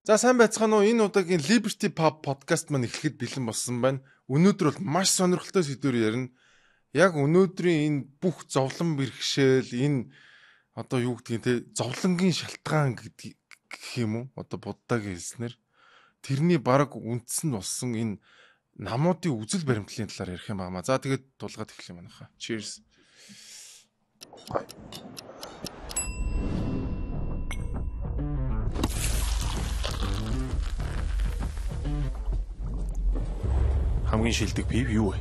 За сайн байцгаана уу? Энэ удаагийн Liberty Pub podcast маань эхлэхэд бэлэн болсон байна. Өнөөдөр бол маш сонирхолтой сэдвээр ярина. Яг өнөөдрийн энэ бүх зовлон бэрхшээл, энэ одоо юу гэдгийг те зовлонгийн шалтгаан гэх юм уу? Одоо буддагийн хэлснээр тэрний баг үндс нь болсон энэ намуудын үзэл баримтлалын талаар ярих юм байна. За тэгээд тулгаад эхлэх юм байна. Cheers. Хамгийн шилдэг пив юу вэ?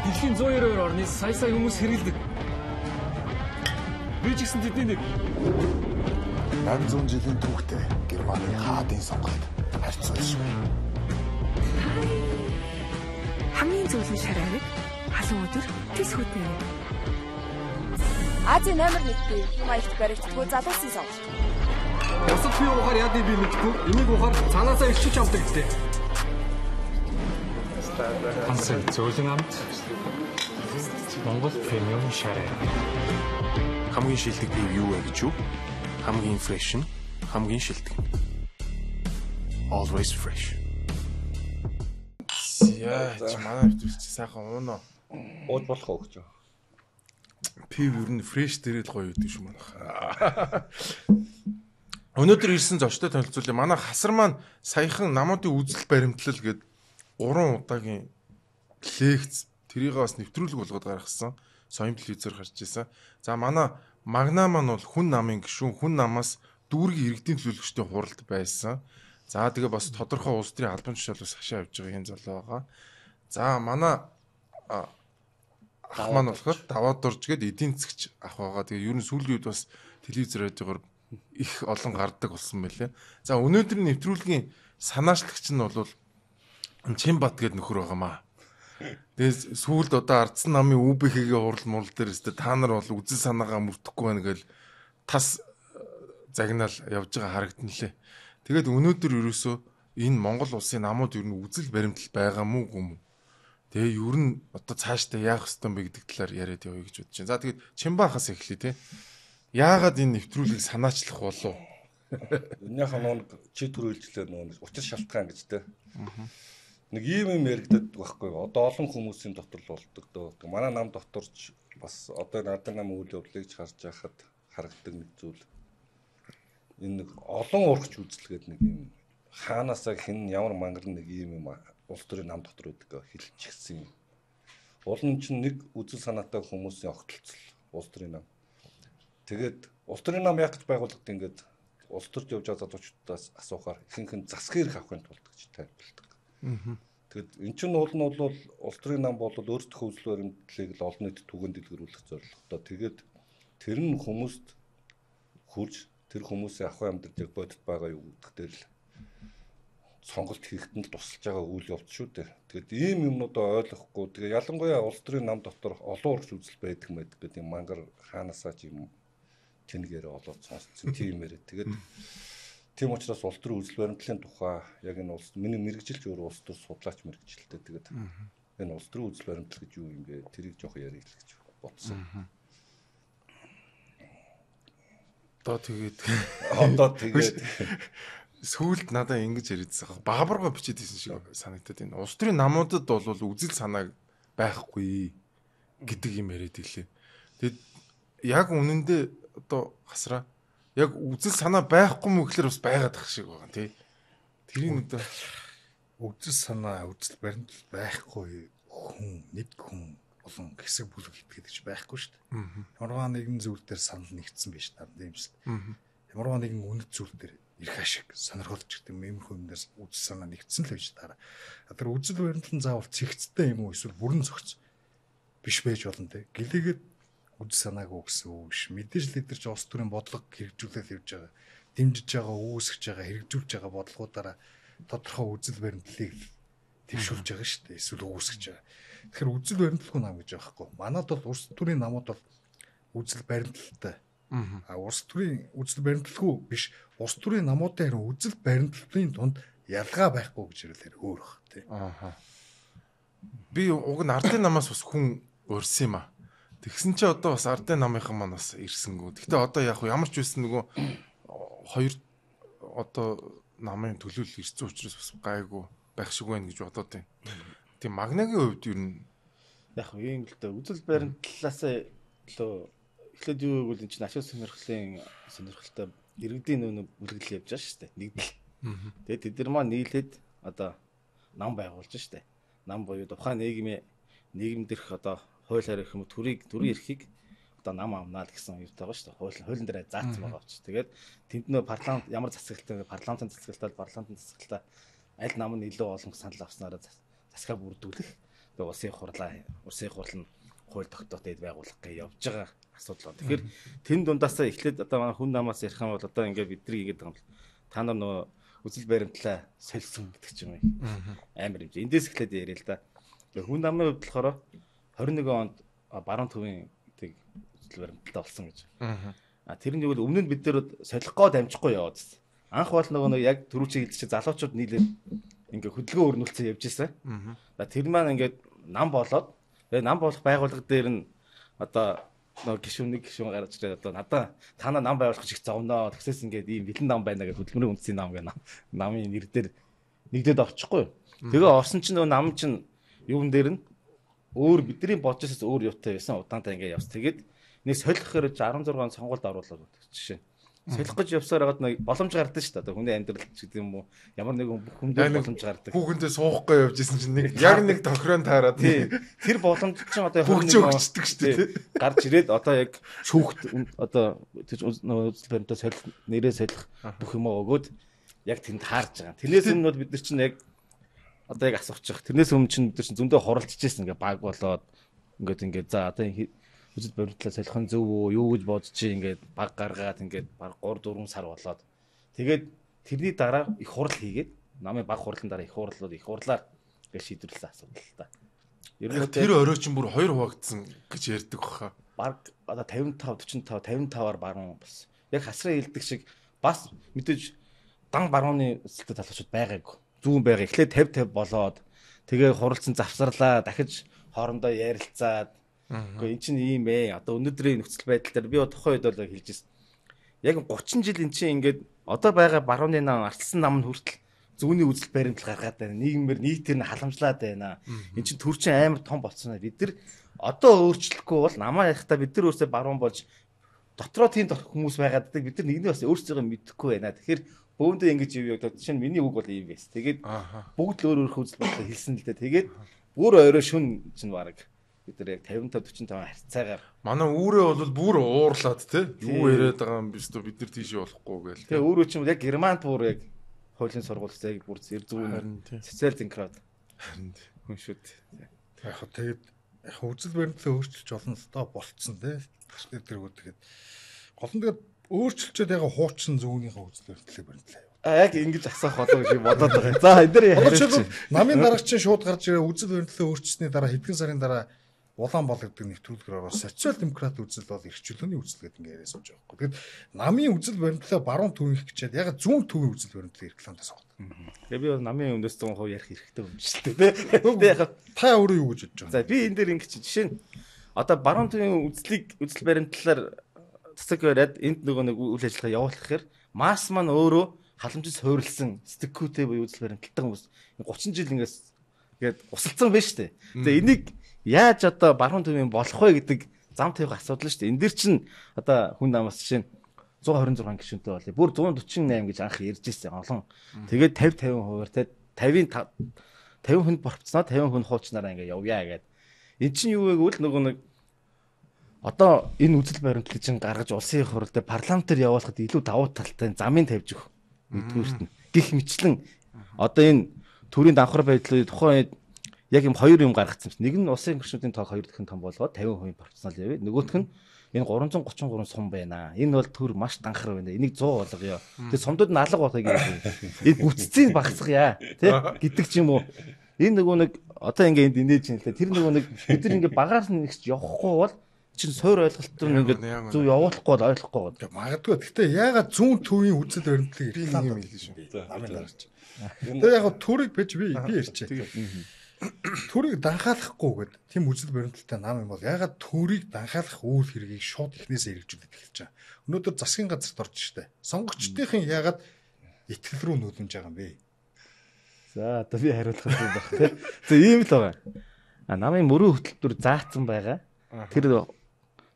Дэлхийн 192 орны сая хүмүүс хэрэгэлдэг. Би ч гэсэн тэдний нэг. 800 жилийн түүхтэй Германы хаадын сонгоод харьцуулсан. Хамгийн зөвлөн шараарыг халуун өдөр тис хөднө. Азийн номер 1 бий. Маягт баригдтгүй залуусын сонгож. Бусад би ухаар яадыг би мэдгүй. Энийг ухаар цаанаасаа ирчиж авдаг гэдэг. Хансаа зөөлөн амт Монгол премиум шараа. Хамгийн шилдэг пив юу вэ гэж юу? Хамгийн фрэш, хамгийн шилдэг. Always fresh. Яа, чи манай хэвчээ сайхан уунаа. Ууж болох уу гэж. Пив ер нь фрэш дээрээ л гоё гэдэг шүү манайх. Өнөөдөр ирсэн зочтой танилцуулъя. Манай хасар маань саяхан намуудын үзэл баримтлал гэдэг 3 удаагийн лекц тэрийг бас нэвтрүүлэг болгоод гаргасан. Соём телевизээр гарч ирсэн. За манай Магна маань бол хүн намын гишүүн, хүн намаас дүүргийн иргэдийн төлөөлөгчдийн хуралд байсан. За тэгээ бас тодорхой улс төрийн албан тушаалаас хашаа явж байгаа юм залуу байгаа. За манай ах маань болохоор даваад дурж гээд эдийн засгч ах байгаа. Тэгээ ер нь сүүлийн үед бас телевизээр радиогоор их олон гардаг болсон байлээ. За өнөөдрийн нэвтрүүлгийн санаачлагч нь бол Чимбат гэдэг нөхөр байгаамаа. Тэгээд сүүлд одоо ардсан намын УБХ-гийн хурал мурал дээр өстө та нар бол үзэл санаагаа мөрдөхгүй байна гэж тас загнаал явж байгаа харагдана лээ. Тэгээд өнөөдөр ерөөсөө энэ Монгол улсын намууд ер нь үзэл баримтлал байгаа мүү гүм. Тэгээ ер нь одоо цаашдаа яах ёстой бэ гэдэг талаар яриад явъя гэж бодож байна. За тэгээд Чимбахаас эхлэе те. Яагаад энэ нэвтрүүлгийг санаачлах болов? Энийхээ нууг чи төрүүлжлээ нууг учир шалтгаан гэж те. Нэг юм яригдаад байхгүй. Одоо олон хүмүүсийн дотор л болдог дөө. Манай нам доторч бас одоо надад нам үйл явдлыг харж байхад харагдаг нэг зүйл. Энэ нэг олон урагч үзэлгээд нэг юм хаанаасаа хэн ямар мангар нэг юм улс төрийн нам дотор байдаг хэлчихсэн юм. Олон чинь нэг үзэл санаатай хүмүүсийн огтлцол улс төрийн нам. Тэгээд улс төрийн нам яг гэж байгууллагад ингээд улс төрд явж байгаа залуучуудаас асуухаар ихэнх нь засаг хэрэг авахын тулд гэж тайлбарладаг. Тэгэд эн чинь уул нь бол улс төрийн нам бол өөрсдөө үзэл баримтлалыг л олон нийтэд түгээн дэлгэрүүлэх зорилготой. Тэгээд тэр нь хүмүүст хурж тэр хүмүүсийн ахуй амьдрал яг бодит байгаа юу гэдэг дээр л сонголт хийхэд нь тусалж байгаа үйл явц шүү дээ. Тэгэд ийм юмнуудаа ойлгохгүй. Тэгээ ялангуяа улс төрийн нам дотор олон урагш үзэл байдаг мэд гэдэг юм мангар хаанасаа ч юм тэнгээр олоод сонсцсон тийм яриа. Тэгээд тийм учраас улс төрийн үзэл баримтлалын тухай яг энэ улс миний мэрэгжилч өөр улс төр судлаач мэрэгжилтэй. Тэгээд энэ улс төрийн үзэл баримтлал гэж юу юм бэ? Тэрийг жоох ярих л гэж бодсон. Одоо тэгээд сүүлд надад ингэж яриадсан. Баабарга бичээд ирсэн шиг санагдаад байна. Улс төрийн намуудад бол үзэл санаа байхгүй гэдэг юм яриад ирлээ. Тэгэд яг үнэндээ одоо хасраа яг үзэл санаа байхгүй мүү гэхэлэр бас байгаад тах шиг байгаа тий. Тэрийн одоо үзэл санаа, үзэл баримтлал байхгүй нэг хүн болон хэсэг бүлэг гэдэг ч байхгүй шүү дээ. Ямарваа нэгэн зүйл дээр санал нэгдсэн байж таа тийм шүү. Ямарваа нэгэн үнэт зүйл дээр ирэх ашиг сонирхолж гэдэг иймэрхүү юм дээр үзэл санаа нэгдсэн л байж таа. Тэр үзэл баримтлал заавал цэгцтэй юм уу эсвэл бүрэн зохиц биш байж болно те. Гэлээгээд үзэл санаагүй гэсэн үг биш. Мэдээж л эдгээр чинь улс төрийн бодлого хэрэгжүүлээд явж байгаа. Дэмжиж байгаа, үүсгэж байгаа, хэрэгжүүлж байгаа бодлогуудаараа тодорхой үзэл баримтлалыг дэвшүүлж байгаа шүү дээ. Эсвэл үүсгэж байгаа. Тэгэхээр үзэл баримтлалгүй нам гэж байхгүй. Манайд бол улс төрийн намууд бол үзэл баримтлалтай. Улс төрийн үзэл баримтлалгүй биш. Улс төрийн намуудын харин үзэл баримтлалын тунд ялгаа байхгүй гэж хэлээр өөр бах тий. Би уг нь ардын намаас бас хүн урьсан юм аа. Тэгсэн чи одоо бас ардын намынхан маань бас ирсэнгүү. Гэтэ одоо яг ямар ч байсан нөгөө хоёр одоо намын төлөөлөл ирсэн учраас бас гайгүй байх шиг байна гэж бодоод байна. Тийм Магнагийн хувьд юу н яг юм л дээ үзэл баримтлалаас лөө эхлээд юу гэвэл энэ чинь ашиг сонирхолтой иргэдийн нөө үлгэл явж байгаа шүү дээ. Нэгдэл. Тэгээд тэд нар маань нийлээд одоо нам байгуулж штэ. Нам буюу тухайн нийгэм дээрх одоо хуулиар гэх юм уу төрийн эрхийг одоо нам амнаа л гэсэн юм байгаа штэ. Хуулийн дээр заасан байгаа учраас. Тэгээд тэнд нөө парламент ямар засаглалтай парламентын засаглалтаа аль нам нь илүү олон санал авснараа засгаа бүрдүүлэх. Тэгээд улсын хурал нь хууль тогтоотойд байгуулах гэж явж байгаа асуудал. Тэгэхээр тэн дундаасаа эхлээд одоо манай хүн намаас ярих юм бол одоо ингээд бидний ингэдэг юм л та нар нөө үзэл баримтлаа солисон гэдэг ч юм амар юм. Эндээс эхлээд яриа л да. Хүн намын хувьд болохоор 21 онд баруун төвийн үзэл баримталтай болсон гэж. Тэр нь юу вэ? Өмнө нь бид нэр солих гээд амжихгүй яваад байсан. Анх бол нөгөө яг түрүүчийн хэлдэг чинь залуучууд нийлээд ингээ хөдөлгөөн өрнүүлсэн явж байсан. Тэр маань ингээд нам болоод нам болох байгууллага дээр нь одоо нэг гишүүн гарч ирээд одоо надаа танаа нам байгуулах шиг зовноо. Тэгсээс ингээд ийм бэлэн нам байна гэж хөдөлмөрийн үндэсний нам гэнэ. Намын нэр дээр нэгдээд орчихгүй. Тэгээ орсон чинь нөгөө нам чинь юун дээр нь өөр бидний бодсоос өөр юутай байсан. Удаантай ингээд явс. Тэгээд нэг солих хэрэг 16 он сонгуульд оруулаад жишээ. Солих гэж явсаар хагаад нэг боломж гардаг шүү дээ. Хүний амьдрал ч гэдэг юм уу ямар нэгэн хүндээ боломж гардаг. Хүүхэндээ суухгүй явж исэн чинь яг нэг тохирон таараад тэр боломж чинь одоо хөгжөө өгчдөг шүү дээ. Гарч ирээд одоо яг шүүхт одоо үзэл баримтаа солих нэрээ солих бүх юм өгөөд яг тэнд хаарж байгаа. Тэрнээс өмнө бид нар чинь яг одоо яг асуучих. Тэрнээс өмнө чинь бид нар чинь зөндөө хуралдаж ирсэн ингээ баг болоод ингээд за одоо үзэл баримтлал солихын зөв үү юу гэж бодож чи ингээд баг гаргаад ингээд баг 3-4 сар болоод тэгээд тэрний дараа их хурал хийгээд намын баг хурлын дараа их хурлаар гэж шийдвэрлсэн асуудал л та. Ер нь тэр оройчин бүр 2 хуваагдсан гэж ярьдаг баха. Баг одоо 55-45-55-аар баруун болсон. Яг хасраа хэлдэг шиг бас мэдээж дан барууны эсэлтэй талчууд байгаагүй. Зүүн байга эхлээд 50-50 болоод тэгээ хуралцсан завсарлаа дахиж хоорондоо ярилцаад үгүй эн чинь ийм ээ. Одоо өнөөдрийн нөхцөл байдал дээр би тухайн үед бол хэлж ирсэн. Яг 30 жил эн чинь ингээд одоо байгаа барууны нам ардсан нам нь хүртэл зүүнний үзэл баримтлал гаргаад байна. Нийгмээр нийтээр нь халамжлаад байна. Эн чинь төрчин амар том болцсон. Бид нар одоо өөрчлөхгүй бол намаа яхахта бид нар өөрсдөө баруун болж дотроо тийм хүмүүс байгаад байдаг. Бид нар нэгний бас өөрсдөө мэдэхгүй байна. Тэгэхээр бөөндөө ингэж юу яг жишээ нь миний үг бол ийм байс. Тэгээд бүгд л өөр үзэл бодлоо хэлсэн л дээ. Тэгээд бүр орой шүн чинь баг бид нар яг 55-45 харьцаагаар манай үүрээ бол бүр уурлаад те юу яриад байгаа юм биш үү бид нар тийш болохгүй гээл. Тэгээ өөрөө ч юм яг Германд бүр яг хуулийн сургуульд яг бүр зүүн социал демократ хүн шүүд. Яг тэгээд яг үзэл баримтлалаа өөрчилж олон стоо болцсон те. Тэд тэргүүд тэгээд гол нь тэгээд өөрчилчөөд яг хуучин зүүнийхээ үзэл баримтлалаа яг ингэж асах болоо гэж бодоод байгаа. За энэ дээр харин намын дарагч шууд гарч ирээ үзэл баримтлалаа өөрчилсөний дараа хэдхэн сарын дараа улаан бол гэдэг нэвтрүүлгээр ороо социал демократ үзэл бол эрхчлөөний үзэл гэдэг ингэ яриасан байгаа байхгүй. Тэгэд намын үзэл баримтлалаа баруун төвийнх гэчээд яг зүүн төвийн үзэл баримтлалаа эрхлэнтээс авах. Тэгээ би бол намын өмнөөс 100% ярих хэрэгтэй юм шүү дээ. Тэгээ яг та өөрөө юу гэж бодож байгаа? За би энэ дээр ингэ чи жишээ нь одоо баруун төвийн үзэл баримтлалаар цэцэг бариад энд нөгөө нэг үйл ажиллагаа явуулах гэхээр масс маань өөрөө халамжид суурилсан стикүүтэй буюу үзэл баримталтай хүмүүс 30 жил ингээд усалцсан байна шүү дээ. Тэгээ энийг яаж одоо баруун төвийн болох вэ гэдэг зам тавих асуудал шүү дээ. Энэ дэр чинь одоо хүн намаас жишээ нь 126 гишүүнтэй болъё. Бүр 148 гэж анх ярьж ирсэн олон. Тэгээд 50-50% те 50 хүнд борцсноо 50 хүн хуучнараа ингээ явъя гэдэг. Эн чинь юу вэ гэвэл нөгөө нэг одоо энэ үзэл баримтлалыг чинь гаргаж улсын их хурлд парламентээр явуулахад илүү давуу талтай замын тавьж өгөх. Нэгдүгürt нь гих мэтлэн одоо энэ төрийн давхар байдлыг тухайн үед яг юм хоёр юм гаргацсан. Нэг нь улсын гишүүдийн тоог 2 дахин том болгоод 50% пропорционал явъя. Нөгөөх нь энэ 333 сум байна. Энэ бол төр маш данхар байна. Энийг 100 болгоё. Тэгээ сумдууд нь алга болгоё гэж. Энэ бүтцийг багасгая. Тэ гэдэг ч юм уу. Энэ нөгөө нэг одоо ингээ энд инээж юм л та. Тэр нөгөө нэг бид нар ингээ багаас нэгч явахгүй бол чинь суур ойлголтоор ингээ зөв явуулахгүй бол ойлгохгүй байна. Магадгүй. Гэхдээ яагаад зүүн төвийн үзэл баримтлалыг би юм хэлээ шүү. Намын дараач. Тэгээ яг төрийг бич би ярьчээ. Төрийг данхаалахгүй гэдэг тийм үзэл баримталтай нам юм бол ягаад төрийг данхаалах үйл хэргийг шууд эхнээсээ хэрэгжүүлээд эхэлж байгаа. Өнөөдөр засгийн газарт орж штэ. Сонгогчдын ягаад итгэл рүү нөлөмж байгаа юм бэ? За одоо би хариулах юм байна тий. За ийм л байгаа. Намын мөрөө хөтөлбөр заасан байгаа. Тэр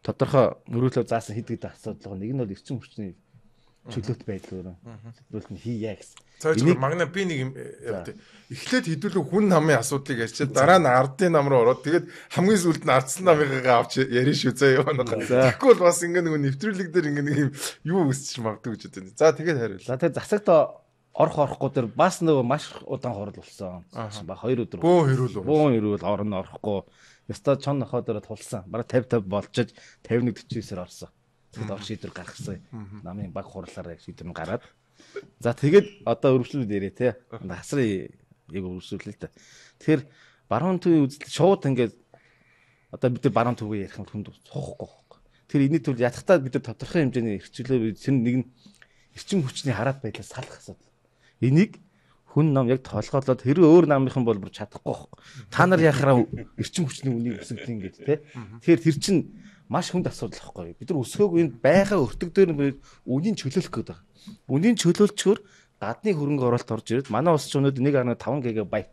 тодорхой мөрөөлөө заасан хэд гэдэг асуудал. Нэг нь бол эрчим хүчний чөлөөт байдал өөрөө. Зөвлөлт нь хийя гэсэн. Цааш магна би нэг юм явд. Эхлээд хэдүүлэн хүн намын асуудлыг ярьчаад дараа нь ардын нам руу ороод тэгээд хамгийн сүүлд нь ардсан намыгаа авч ярина шүү заа яваа. Тэгэхгүй бол бас ингээ нэг нэвтрүүлэг дээр ингээ нэг юм юу өсчих магадгүй гэж байна. За тэгээд хариул. За тэгээд засагт орохгүй дээр бас нөгөө маш удаан хорол болсон. Баг 2 өдөр. Бөөн хэрүүл орно орохгүй. Яста чон нохоо дээр тулсан. Бараг 50 болчиж 51-49-ээр орсон. Тэгэд ор шийдвэр гаргасан. Намын баг хурлаараа шийдвэр нь гараад. За тэгээд одоо өргөжлөл дээрээ те. Хасрын яг өргөжлөл л та. Тэгэхээр баруун төвийн үзэл шууд ингээд одоо бид нар баруун төвөө ярих юм хүнд суухгүй байхгүй. Тэр энэний тул ятгахтаа бид нар тодорхой хэмжээний эрхчлөө тэр нэг нь эрчим хүчний хараат байдлаас салах асуудал. Энийг хүн нам яг тоолгоолоод хэрэг өөр намынхан бол бүр чадахгүй байхгүй. Та нар яхаараа эрчим хүчний үнийг өсгөдөө ингэж те. Тэгэхээр тэр чинь маш хүнд асуудал байхгүй. Бид нар өсгөөг энэ байга өртөг дээр үнийн чөлөөлөх гээд байгаа. Үнийн чөлөөлчгөр гадны хөрөнгө оруулалт орж ирээд манай улс ч өнөөдөр 1.5 гигабайт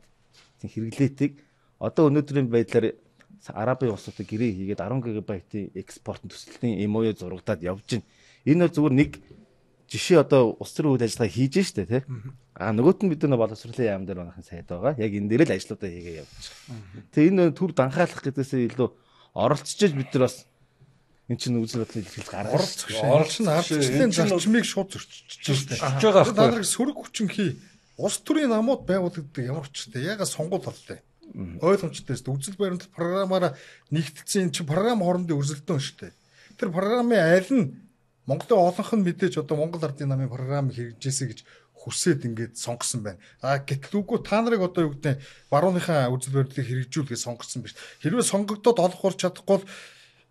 хэрэглээтийг одоо өнөөдрийн байдлаар Арабын улсуудад гэрээ хийгээд 10 гигабайтын экспортын төсөлтийн MOU зурагдаад явж байна. Энэ бол зүгээр нэг жишээ одоо улс төрийн үйл ажиллагаа хийж штэ тий. Нөгөөт нь бид нар боловсролын яам дээр манайхан сайд байгаа. Яг энэ дээр л ажлуудаа хийгээ явж байгаа. Тэгээ энэ түр данхаалах гэдээсээ илүү оролцож бид нар бас эн чинь үзэл бодлыг илэрхийлж гаргаж оролцсон ардчлалын зарчмыг шууд зөрчиж байгаа. Та нарыг сөрөг хүчинхий улс төрийн намууд байгуулагддаг ямар ч тийм яга сонгуул болтой. Ойлгомжтойс үзэл баримтал програмаараа нэгтгэсэн чинь програм хоорондын өрсөлдөөн шүү дээ. Тэр програмын аль нь Монголын олонх нь мэдээж одоо Монгол Ардын намын програмыг хэрэгжээсэй гэж хүсээд ингээд сонгосон байна. Гэтэл үгүй та нарыг одоо юу гэдэг барууныхаа үзэл баримтлалыг хэрэгжүүлэхээ сонгосон биш. Хэрвээ сонгогдоод олох болж чадахгүй бол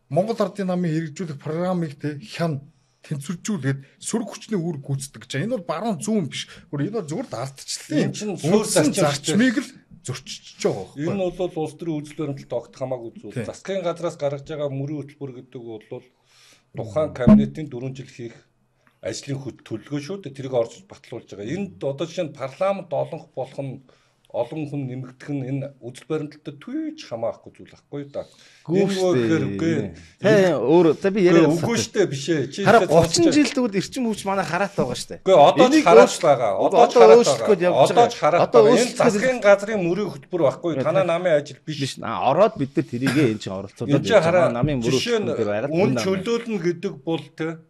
Монгол Ардын намын хэрэгжүүлэх програмыг хян тэнцвэржүүлээд сөрөг хүчний үүрэг гүйцэтгэж байгаа. Энэ бол баруун зүүн биш. Энэ бол зүгээр ардчлалын үндсэн зарчмыг л зөрчиж байгаа. Энэ бол улс төрийн үзэл баримталд огт хамаагүй зүйл. Засгийн газраас гаргаж байгаа мөрийн хөтөлбөр гэдэг бол тухайн кабинетийн 4 жил хийх ажлын төлөвлөгөө шүү дээ. Тэрийг орж батлуулж байгаа. Энд одоо жишээ нь парламент олонх болох нь олон хүн нэмэгдэх нь энэ үзэл баримталтад түйж хамаахгүй зүйл байхгүй да. Үгүй. Тэ өөр за би яриад үгүй штэ биш ээ. Чи 30 жил тэгвэл эрчим хүч манай хараат байгаа штэ. Үгүй одоо ч хараат байгаа. Одоо ч хараат байгаа. Энэ засгийн газрын мөрийн хөтөлбөр байхгүй. Танай намын ажил биш. Ороод бид нар тэрийгээ эн чинь оролцуулаад намын мөрийн хөтөлбөр байгаад үн чөлөөлнө гэдэг бол тэ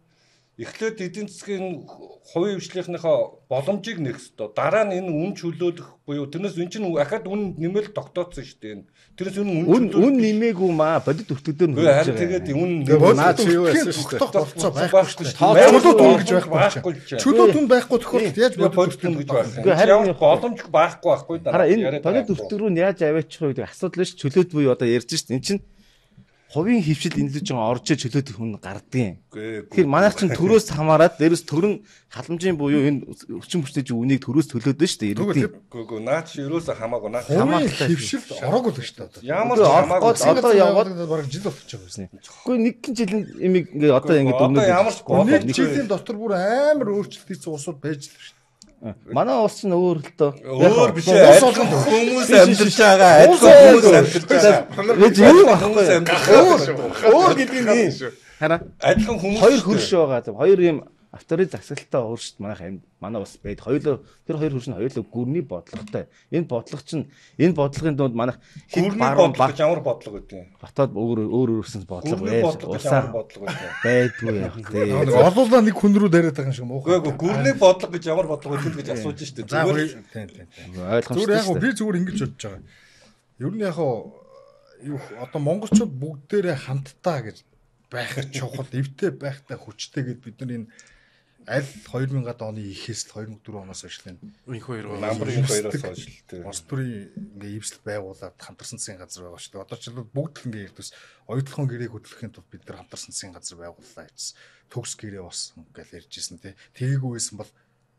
эхлээд эдийн засгийн хувийн хвшлийнхийнхаа боломжийг нэх ёстой. Дараа нь энэ үн чөлөөлөх буюу тэрнээс эн чинь ахад үн нэмэл тогтооцсон шүү дээ. Тэрнээс үн нэмээгүй маа бодит өртөгдөр нь харин тэгээд үн наад чи юу яасан шүү дээ. Болцоо байхгүй шүү дээ. Чөлөөт үн гэж байхгүй. Чөлөөт үн байхгүй тохиолдолд яаж бодит өртөг гэж байна. Харин боломж байхгүй байхгүй да. Хараа энэ бодит өртөг рүү яаж аваачих вэ гэдэг асуудал биш. Чөлөөт буюу одоо ярьж шүү дээ. Эн чинь хувийн хөвшил энэлж байгаа орж чөлөөт хүн гардгийн. Тэгэхээр манайх чинь төрөөс хамаарат дээрээс төрөн халамжийн буюу энэ өчим хүчтэй үнийг төрөөс төлөөд нь шүү дээ. Үгүй наач ерөөсө хамаагүй наач хамаатай хөвшил ороогүй л шүү дээ. Ямар ч хамаагүй одоо яваад бараг жил болчихж байгаа юм. Үгүй нэг жилийн имийг ингээ одоо ингээ одоо ямар ч нэг жилийн дотор бүр амар өөрчлөлт хийсэн усуд байж л шүү дээ. Манай улс нь өөр л дөө. Өөр биш ээ. Хүмүүс амьдарч байгаа. Хүмүүс амьдарч байгаа. Хүмүүс амьдарч өөр гэдэг нь юм. Хараа. Адилхан хүмүүс хоёр хөрш байгаа. Хоёр юм авторитет засаглалтаа ууршд манай ус байд. Тэр хоёр хөрш нь хоёулаа гүрний бодлоготой. Энэ бодлого чинь энэ бодлогын дунд манайх гүрний бодлого ямар бодлого гэдэг юм? Батад өөрөөсөн бодлого байж. Усаар бодлого байдгүй яг тийм. Олуулаа нэг хүн рүү дараад байгаа юм шиг муухай. Үгүй гүрний бодлого гэж ямар бодлого вэ гэж асууж штэ. Зүгээр яг би зүгээр ингэж бодож байгаа. Ер нь яг одоо монголчууд бүгдээрээ хамтдаа гэж байх чухал, эвтэй байхтай хүчтэй гэд бид нар энэ аль 2000-ад оны ихээс 2004 оноос хойш л энэ хоёр намрын 2-оос хойш л тийм. Улс төрийн ингээ ивсэл байгуулаад хамтарсан засгийн газар байгаа шүү дээ. Одоо ч л бүгд л ингээ ярьдээс оюутлахын гэрээг хөтлөхийн тулд бид нар хамтарсан засгийн газар байгууллаа гэсэн. Төгс гэрээ болсон гэж ярьжсэн тий. Тэгээгүй байсан бол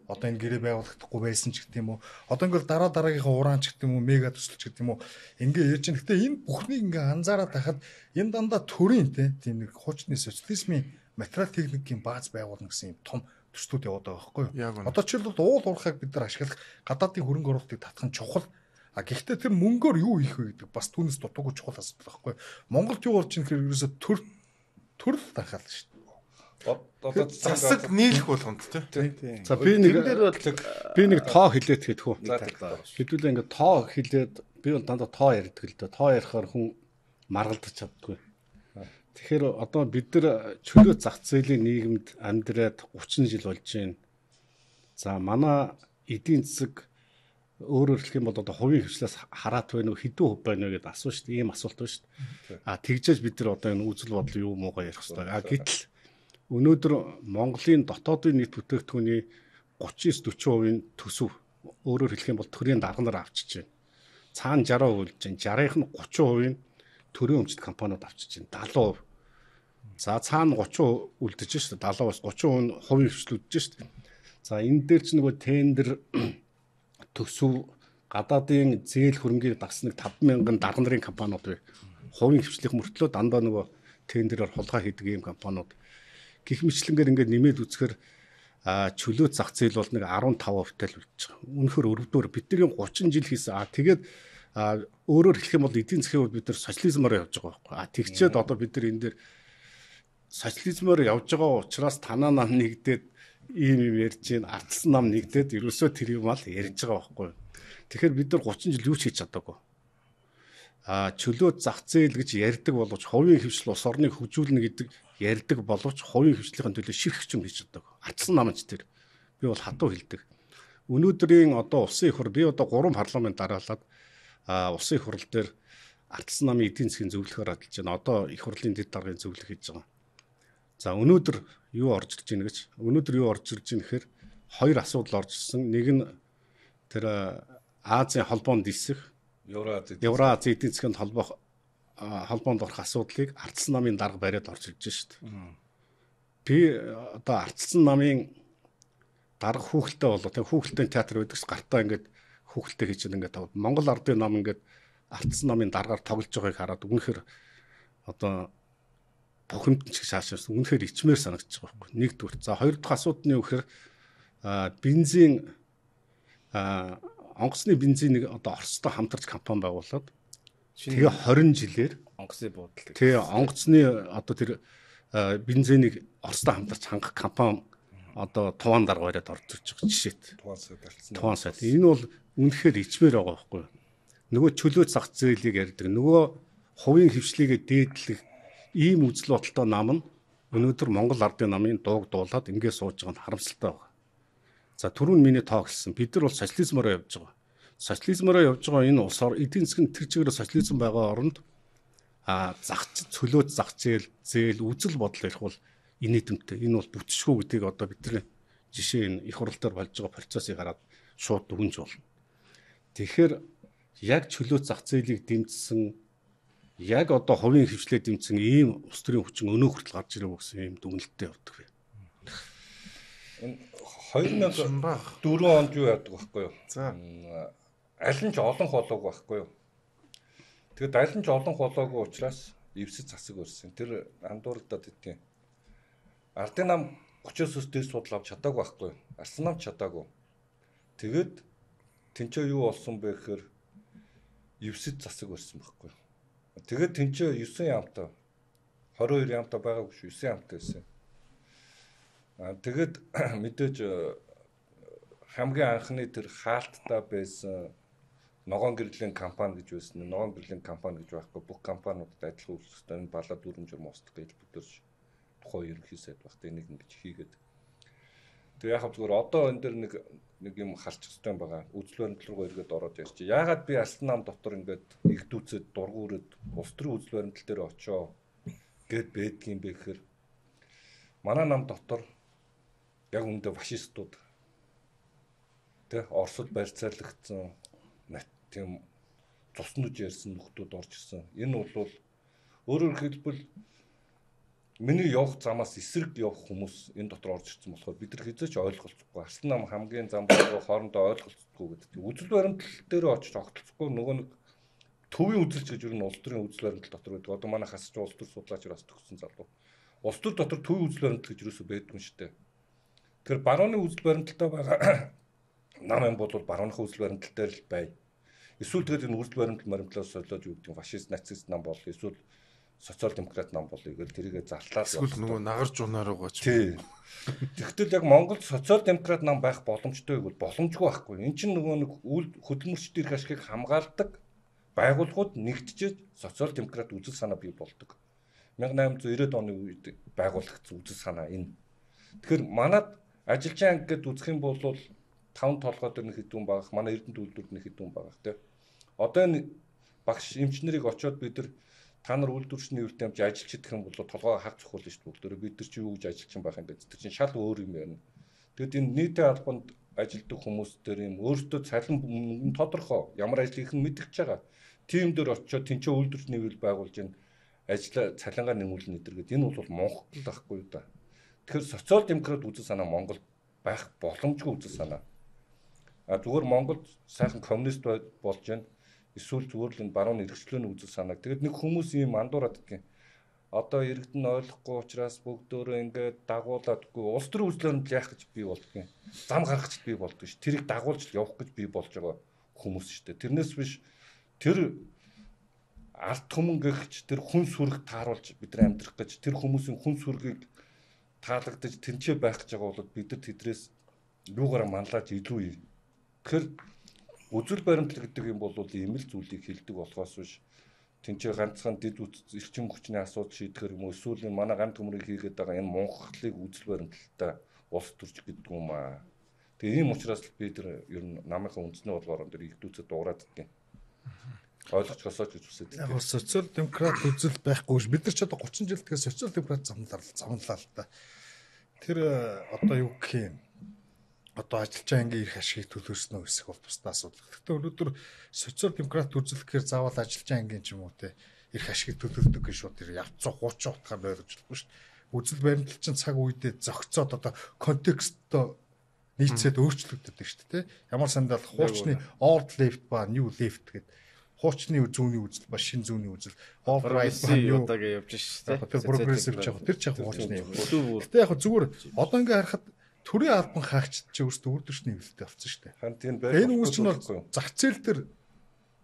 одоо энэ гэрээ байгуулагдахгүй байсан ч гэдэг юм уу. Одоо ингээл дараагийнхаа ураан ч гэдэг юм уу, мега төсөлч гэдэг юм уу. Ингээ ярьж байгаа. Гэтэ энэ бүхнийг ингээ анзаараад тахад энэ дандаа төрийн тийм нэг хуучны социализмын материал техникийн бааз байгуулна гэсэн юм том төслүүд яваад байгаа байхгүй юу? Яг үнэ. Одоо жишээлбэл уул уурхайг бид нар ашиглах гадаадын хөрөнгө оруулалтыг татах нь чухал. А гэхдээ тэр мөнгөөр юу хийх вэ гэдэг бас түүнээс дутуугүй чухал асуудал байхгүй юу? Монголд юу болж байгаа нөхөр ерөөсө төрөл анхаал шүү дээ. Одоо засаг нийлэх болгонд тий. За би нэг тоо хэлээд хэдхүү. Хэдүүлээ ингээд тоо хэлээд би бол дандаа тоо ярьдаг л да. Тоо ярихаар хүн маргалдаж чаддгүй. Тэгэхээр одоо бид нар чөлөө зах зээлийн нийгэмд амьдраад 30 жил болж байна. За манай эдийн засаг өөрөөр хэлэх юм бол одоо хувийн хвшлээс хараат байна уу, хэдэн хувь байна вэ гэдээ асуу шүү дээ. Ийм асуулт байна шүү дээ. А тэгжээж бид нар одоо энэ үзэл бодол юу муугаа ярих хэрэгтэй. А гэтэл өнөөдөр Монголын дотоодын нийт бүтээгдэхүүний 39-40% төсөв өөрөөр хэлэх юм бол төрийн дарга нар авчиж байна. Цаана 60% үлж байна. 60-ын нь 30% төрийн өмчт компаниуд авчиж байна. 70%. За цаана 30% үлдэж шүү дээ. 70-аас 30% нь хувийн хвшил үлдэж шүү дээ. За энэ дээр ч нөгөө тендер төсөв гадаадын зээл хөрөнгийг дагсан нэг 50000 дарга нарын компаниуд бай. Хувийн хвшлийнх мөртлөө дандаа нөгөө тендерээр хулгай хийдэг ийм компаниуд гих мэтлэнгээр ингээд нэмээд үзэхээр чөлөө зах зээл бол нэг 15% л үлдэж байгаа. Үнэхээр өрөвдөр бидний 30 жил хийсэн. Тэгээд өөрөөр хэлэх юм бол эдийн засгийн хувьд бид нар социализмаар явж байгаа байхгүй. Тэгчээд одоо бид нар энэ дээр социализмаар явж байгаа учраас танаа нам нэгдээд ийм ярьж гин ардсан нам нэгдээд ерөөсөө тэр юм ал ярьж байгаа байхгүй. Тэгэхээр бид нар 30 жил юу ч хийж чадаагүй. Чөлөө зах зээл гэж ярьдаг боловч хувийн хвшил ус орныг хөгжүүлнэ гэдэг ярьдаг боловч хувийн хвшлийн төлөө ширхэг ч юм хийж чадаагүй. Ардсан намж тэр би бол хатуу хэлдэг. Өнөөдрийн одоо улсын их хурл би одоо 3 парламент дараалаад улсын их хурл дээр ардсан намын эдийн засгийн зөвлөхөөр ажиллаж байна. Одоо их хурлын дэд даргын зөвлөх хийж байгаа. За өнөөдөр юу орж ирж байна гэж. Өнөөдөр юу орж ирж байна гэхээр хоёр асуудал орж ирсэн. Нэг нь тэр Азийн холбоонд дисэх Евразийн эдийн засгийн холбоонд орох асуудлыг ардсан намын дарга бариад орж ирж байна шүү дээ. Би одоо ардсан намын дарга хүүхэлтэй болоо. Тэг хүүхэлтэй театр байдаг ш гартаа ингээд хүүхэлтэй хийж ингээд Монгол ардын нам ингээд ардсан намын даргаар тоглож байгааг хараад үнэхээр одоо бухимдч шаашаас үнэхээр ичмээр санагдаж байгаа байхгүй. Нэгдүгээр. За хоёр дахь асуудал нь юу гэхээр бензин онгоцны бензинийг одоо Оростой хамтарч компани байгуулад тэгээ 20 жилээр онгоцны буудал. Тэгээ онгоцны одоо тэр бензинийг Оростой хамтарч хангах компани одоо туван дарга бариад орж ирж байгаа жишээт. Туван сайд. Энэ бол үнэхээр ичмээр байгаа байхгүй. Нөгөө чөлөө зах зээлийг ярьдаг. Нөгөө хувийн хвшлийгээ дээдлэх ийм үзэл бодолтой нам нь өнөөдөр Монгол ардын намын дууг дуулаад ингээд сууж байгаа нь харамсалтай байна. За түрүүн миний тоо хэлсэн. Бид нар бол социализмаараа явж байгаа. Социализмаараа явж байгаа энэ улс эдийн засгийн тэр чигээр социализм байгаа оронд цөлөөт зах зээл үзэл бодол ярих бол инээдэмтэй. Энэ бол бүтцшгүй гэдгийг одоо бидний жишээ энэ их хурал дээр болж байгаа процессыг хараад шууд дүгнж болно. Тэгэхээр яг чөлөөт зах зээлийг дэмжсэн яг одоо хувийн хвшлээ дэмжсэн ийм улс төрийн хүчин өнөө хүртэл гарч ирэх гэсэн ийм дүгнэлттэй явдаг вэ. Энэ 2004 онд юу яадаг байхгүй юу? За аль нь ч олон холоог байхгүй юу? Тэгэд аль нь ч олон холоогүй учраас эвсэж засаг өрсөн. Тэр андуурдад идэв. Ардын нам 30-оос дээш судал авч чадаагүй байхгүй юу? Арсан нам чадаагүй. Тэгэд тэнцээ юу болсон бэ гэхээр эвсэж засаг өрсөн байхгүй юу? Тэгээд тэнцээ 9 ямтай 22 ямтай байгаагүй шүү 9 ямтай байсан. Тэгээд мэдээж хамгийн анхны тэр хаалттай байсан ногоон гэрлийн компани гэж байсан. Ногоон гэрлийн компани гэж байхгүй бүх компаниудад адилхан үйлчлэгтэй энэ балаа дүрм журм устгах гэж бүдэрч тухайн ерөнхий сайд багт энийг ингэж хийгээд. Тэгээ яг зүгээр одоо энэ дэр нэг юм халчих хэвээр байгаа. Үзэл баримтлал руу эргээд ороод ярьчих. Яагаад би алсан нам дотор ингээд игдүүцээд дургуураад улс төрийн үзэл баримтлал дээр очоо гэд байдгийн бэ гэхээр манай нам дотор яг үүндээ фашистууд тэ Оросд барьцаалагдсан тийм цуснууж ярьсан нөхдүүд орж ирсэн. Энэ бол өөрөөр хэлбэл миний явах замаас эсрэг явах хүмүүс энэ дотор орж ирсэн болохоор бид нар хизээч ойлголцохгүй. Арсан нам хамгийн зам болго хоорондоо ойлголцохгүй гэдэг. Үзэл баримтлал дээр очиж огтлцохгүй нөгөө нэг төвийн үзэлч гэж юу н улс төрийн үзэл баримтлал дотор байдаг. Одоо манай хасч улс төр судлаач бас төгссөн залуу. Улс төр дотор төвийн үзэл баримтлал гэж юусоо байдгүй юм шүү дээ. Тэгэхээр барууны үзэл баримталтай байгаа нам юм бол барууныхаа үзэл баримталтай л бай. Эсвэл тэгээд энэ үзэл баримтлалаас солиод юу гэдэг фашист нацист нам бол эсвэл социал демократ нам болъё гэж тэрийгэ зарлаад эсвэл нөгөө нагарч унаар байгаа ч. Тий. Тэгтэл яг Монголд социал демократ нам байх боломжтой гэвэл боломжгүй байхгүй. Энд чинь нөгөө нэг үйл хөдөлмөрчдийн эрх ашигыг хамгаалдаг байгууллагууд нэгдчихэд социал демократ үзэл санаа бий болдог. 1890 оны үед байгуулагдсан үзэл санаа энэ. Тэгэхээр манад ажилчин анги гэдээ үзэх юм бол 5 толгой дээр нэг хэдэн багах, манай Эрдэнэт үйлдвэрд нэг хэдэн багах тий. Одоо энэ багш эмчнэрийг очиод бид нар та нар үйлдвэрчний үрт амж ажиллаж идэх юм бол толгойгоо хаг цохиулна шүү дээ. Бид нар чи юу гэж ажилчин байх юм бэ? Тэр чинь шал өөр юм байна. Тэгэд энэ нийтийн албанд ажилтдаг хүмүүс дээр юм өөртөө цалин тодорхой ямар ажил хийх нь мэдгэж байгаа. Тим дээр очиод тэнцээ үйлдвэрчний үйл байгуулж энэ ажлаа цалингаар нэмүүлнэ гэдэг. Энэ бол Монголд байхгүй юу да. Тэгэхээр социал демократ үзэл санаа Монголд байх боломжгүй үзэл санаа. Зүгээр Монголд сайхан коммунист болж байна. Эсвэл зүгээр л энэ барууны эрхчлөөний үзэл санааг. Тэгэд нэг хүмүүс ийм андуураад гэх юм. Одоо иргэдэн ойлгохгүй учраас бүгдөө ингээд дагууладгүй улс төрийн үзлөөрөнд яах гэж бий болдгоо. Зам гаргах гэж бий болдгоо ш. Тэрийг дагуулж явах гэж бий болж байгаа хүмүүс шүү дээ. Тэрнээс биш тэр ард түмэн гэгч тэр хүн сүрэг тааруулж бид нар амьдрах гэж тэр хүмүүсийн хүн сүргийг таалагдаж тэнцээ байх гэж байгаа бол бид нар тэдрээс юугаараа манлаж илүү. Тэгэхээр үзэл баримтлал гэдэг юм бол ийм л зүйлийг хэлдэг болохоос биш тэнцээ ганцхан дэд эрчим хүчний асуудал шийдэхэр юм уу эсвэл манай ган төмрийг хийгээд байгаа энэ Монголыг үзэл баримталтай улс төрч гэдэг юм аа. Тэгээ ийм учраас л бид нар ер нь намынхаа үндэсний бодлогоор энэ игдүүцэд дуурайд гэдэг юм. Ойлгож гасаач гэж үсэд. Яг бол социал демократ үзэл байхгүй ш. Бид нар ч одоо 30 жил тэгээ социал демократ замналаа л та. Тэр одоо юу гэх юм одоо ажилчин ангийн эрх ашигыг төлөөснөө хэсэг бол тусдаа асуудал. Гэхдээ өнөөдөр социал демократ үзэл гэхээр заавал ажилчин ангийн ч юм уу те эрх ашигыг төлөвлөдөг гэж шууд тэр явцсан хуучин утгаар ойлгож болохгүй шүү дээ. Үзэл баримтлал чинь цаг үедээ зөгцөөд одоо контекстоо нийцээд өөрчлөгдөд дээ шүү дээ. Ямар сандал хуучны old left ба new left гэдэг хуучны зүүнний үзэл ба шин зүүнний үзэл old right ба new удаага явж шүү дээ. Тэр прогрессив ч яг тэр ч яг хуучны юм. Гэтэ яг зүгээр одоо ингээ харахад төрийн албан хаагчд ч өөрсдөө үрдүрчний хөвлөлтөй болсон шүү дээ. Энэ хүмүүс чинь бол зах зээл дээр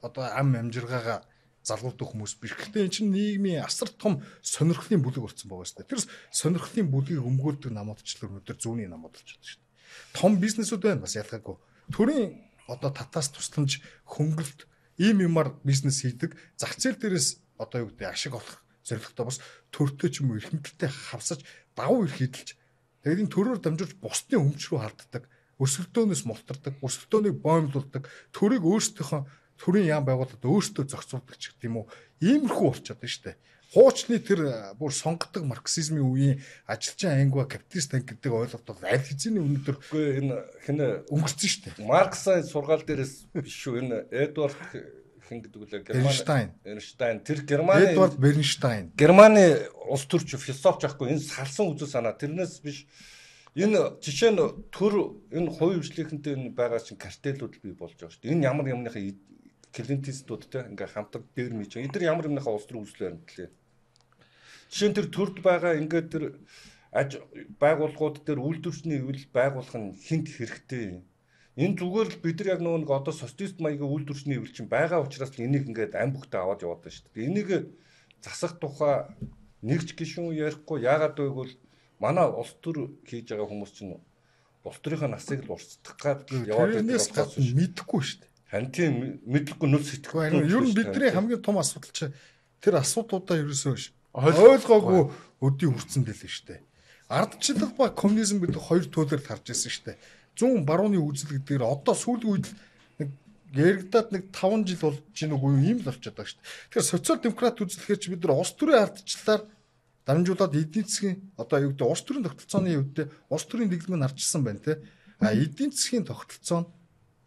одоо ам амжиргаагаа залгуулдаг хүмүүс биш. Гэхдээ эн чинь нийгмийн асар том сонирхлын бүлэг болсон байгаа шүү дээ. Тэр сонирхлын бүлгийг өмгөөлдөг намуудчлал өнөөдөр зүүнний намууд болчиход шүү дээ. Том бизнесүүд байна бас ялгаагүй. Төрийн одоо татаас тусламж хөнгөлөлт ийм юмар бизнес хийдэг. Зах зээл дээрээс одоо юу гэдэг ашиг олох зорилготой бас төртөө ч юм уу эрхэмтэлтэй хавсаж давуу эрх эдэлж тэгээд энэ төрөөр дамжуулж бусдын өмч рүү харддаг, өрсөлдөөнөөс мултардаг, өрсөлдөөнийг боомлуулдаг, төрийг өөрсдийнхөө төрийн яам байгууллагад өөрсдөө зохицуулдаг ч гэдэг юм уу. Иймэрхүү болчиход байна шүү дээ. Хуучны тэр бүр сонгодог марксизмын үеийн ажилчин ангиа капиталист анги гэдэг ойлголт бол аль хэзээний өнөөдөр энэ хинэ өнгөрсөн шүү дээ. Марксын сургаал дээрээс биш шүү. Энэ Эдвард хин гэдэг үлээ Эйнштейн тэр Германы Эдвард Бернштейн Германы улс төрч философч ахгүй энэ салсан үзэл санаа тэрнээс биш энэ жишээ нь төр энэ хувийн хвшлийнхэнтэй энэ байгаа чинь картелүүд бий болж байгаа шүү дээ. Энэ ямар юмныхаа клиентистуудтай ингээ хамтар дээр мэж. Эдгээр ямар юмныхаа улс төр үзлээр нэлээ. Жишээ нь тэр төрд байгаа ингээ тэр байгууллагууд дээр үйлдвэрчний үйл байгуулах нь хинт хэрэгтэй. Энэ зүгээр л бид нар яг нөгөө одоо социалист маягийн үйлдвэрчний үйл чинь байгаа учраас л энийг ингээд ам бүхтээ аваад яваад байна шүү дээ. Энийг засах тухай нэгч гишүүн ярихгүй яагаад гэвэл манай улс төр хийж байгаа хүмүүс чинь улс төрийнхөө насыг л урсдах гад яваад байгаа болохоос мэдэхгүй шүү дээ. Харин тийм мэдлэггүй нүл сэтгэхгүй. Ер нь бидний хамгийн том асуудал чи тэр асуудлуудаа ерөөсөө ойлгоогүй өдий хүрсэн дэлээ шүү дээ. Ардчлал ба коммунизм гэдэг хоёр төлөөр харж ирсэн шүү дээ. Зүүн барууны үзэл гэдгээр одоо сүүлийн үед нэг яригадад нэг 5 жил болж гин үгүй юм л болчиход байгаа шүү дээ. Тэгэхээр социал демократ үзлэхээр чи бид нар улс төрийн ардчлалаар дамжуулаад эдийн засгийн одоо юу гэдэг улс төрийн тогтолцооны үедээ улс төрийн дэглэмийг харчсан байна те. А эдийн засгийн тогтолцоо нь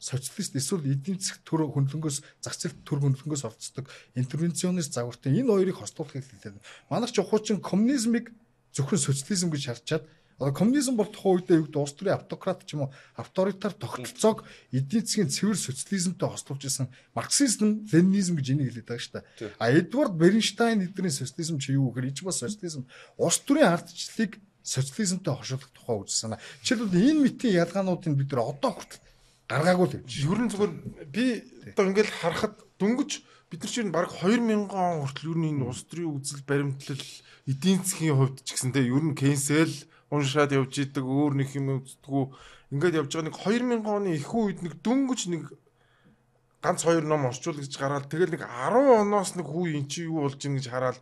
социалист эсвэл эдийн засаг төр хөндлөнгөөс зах зээл төр хөндлөнгөөс орцдог интервенционист загвартай энэ хоёрыг хослуулахыг хэлээд. Манайх ч хуучин коммунизмыг зөвхөн социализм гэж харчаад одоо коммунизм бол тухайн үедээ юу гэдэг улс төрийн автократ ч юм уу авторитар тогтолцоог эдийн засгийн цэвэр социализмтай хослуулж исэн марксизм, ленинизм гэж энийг хэлээд байгаа шүү дээ. А Эдвард Бернштейн эдгэрийн социализм чи юу гэхээр ич бас социализм улс төрийн ардчлалыг социализмтай хошуулах тухай үзэл санаа. Жишээлбэл энэ мэтийн ялгаануудыг бид нар одоо хүртэл гаргаагүй л явж. Ер нь зүгээр би одоо ингээл харахад дөнгөж бид нар чинь баг 2000 он хүртэл ер нь энэ улс төрийн үзэл баримтлал эдийн засгийн хувьд ч гэсэн те ер нь Кейнсэл уншаад явж идэг өөр нэг юм үздэггүй ингээд явж байгаа нэг 2000 оны их үед нэг дөнгөж нэг ганц 2 ном орчуул гэж гараад тэгэл нэг 10 оноос нэг хүү эн чи юу болж ийн гэж хараад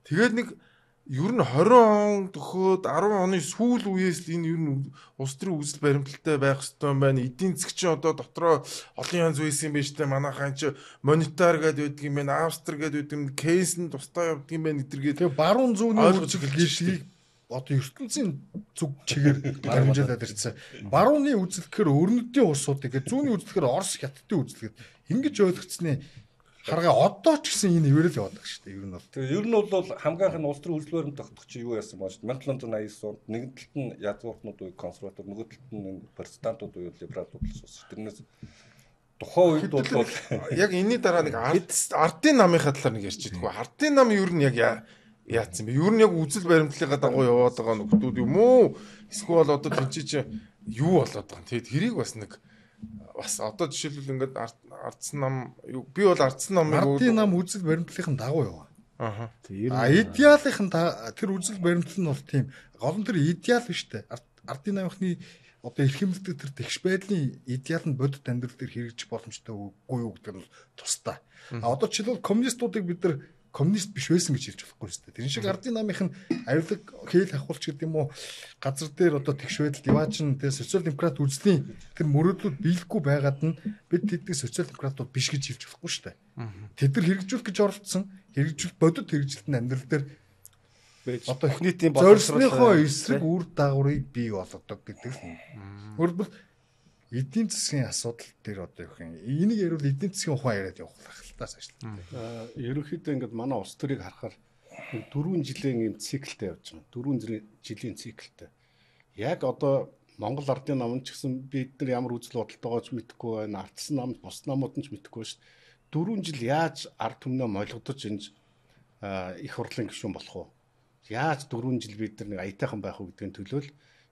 тэгэл нэг ер нь 20 он төхөөд 10 оны сүүл үеэс л энэ ер нь улс төрийн үзэл баримталтай байх хэрэгтэй юм байна. Эдийн засаг чинь одоо дотроо олон янз үеийн юм байна штэ. Манайхан чи монетар гэдэг юм байна, австр гэдэг юм, кейс нь тусдаа явдаг юм байна гэдэргээд. Тэгээ баруун зүүнний үзэл гэлшгийг одоо ертөнцийн зүг чигээр хэмжээлээд ирсэн. Барууны үзэл гэхээр өрнөдийн улсуудыг, зүүнний үзэл гэхээр Орос хятадын үзэл гэдэг ингэж ойлгоцсны харгаа одоо ч гэсэн энэ хэвээрэл яваад байгаа шүү дээ. Ер нь бол. Тэгээ ер нь бол хамгаах нь улс төрийн үзэл баримт тогтох чи юу яасан баа шүү дээ. 1789 онд нэгэн талд нь язгууртнууд уу консерватор, нөгөө талд нь протестантууд уу либералууд болсон шүү дээ. Тэрнээс тухайн үед бол яг энэний дараа нэг ардын намынхаа талаар нэг ярьж идэггүй. Ардын нам ер нь яг яатсан бэ? Ер нь яг үзэл баримтлалын дагуу яваад байгаа нөхдүүд юм уу? Эсвэл одоо тэнцээ чи юу болоод байгаа юм? Тэгэд хэрийг бас нэг бас одоо жишээлбэл ингээд ардсан нам би бол ардсан намыг ардын нам үзэл баримтлалын дагуу яваа. Аха. Идеалын тэр үзэл баримтлал нь бол тийм гол нь тэр идеал биш үү? Ардын намынхны одоо эрхэмлдэг тэр тэгш байдлын идеал нь бодит амьдрал дээр хэрэгжих боломжтой үгүй юу гэдэг нь тусдаа. Одоо жишээлбэл коммунистуудыг бид нар коммунист биш байсан гэж хэлж болохгүй шүү дээ. Тэр шиг ардын намынх нь авилаг хээл ахуулч гэдэг юм уу газар дээр одоо тэгш байдал яваачин тэгээ социал демократ үзлийн тэр мөрөөдлүүд биелэхгүй байгаад нь бид тэдний социал демократууд биш гэж хэлж болохгүй шүү дээ. Тэд нар хэрэгжүүлэх гэж оролцсон хэрэгжүүл бодит хэрэгжилтэн амьдрал дээр одоо их нийтийн боловсролынхоо эсрэг үр дагаврыг бий болгодог гэдэг л. Өөрөлдвөл эдийн засгийн асуудал дээр одоо юу гэх юм энийг ярил эдийн засгийн ухаан яриад явах хэрэгтэй цаашлаа. Ерөнхийдөө ингээд манай улс төрийг харахаар 4 жилийн юм циклтэй явж байгаа. 4 жилийн циклтэй. Яг одоо Монгол ардын нам ч гэсэн бид нар ямар үзэл бодолтойгоо ч мэдэхгүй байна. Ардсан нам, бус намууд нь ч мэдэхгүй шүү дээ. 4 жил яаж ард түмнээ молгодож энэ их хурлын гишүүн болох вэ? Яаж 4 жил бид нар нэг аятайхан байх вэ гэдгийн төлөө л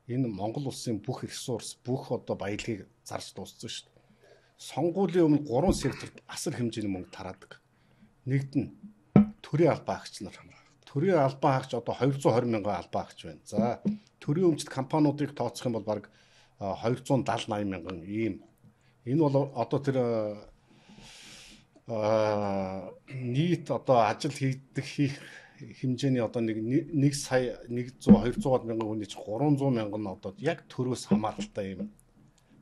энэ Монгол улсын бүх ресурс, бүх одоо баялагийг зарж дууссан шүү дээ. Сонгуулийн өмнө 3 секторт асар хэмжээний мөнгө тараадаг. Нэгд нь төрийн албан хаагч нар. Төрийн албан хаагч одоо 220 мянган албан хаагч байна. За төрийн өмчт компаниудыг тооцох юм бол баг 270-80 мянган ийм. Энэ бол одоо тэр нийт одоо ажил хийх хэмжээний одоо нэг сая 100 200 мянган хүний чинь 300 мянган одоо яг төрөөс хамааралтай юм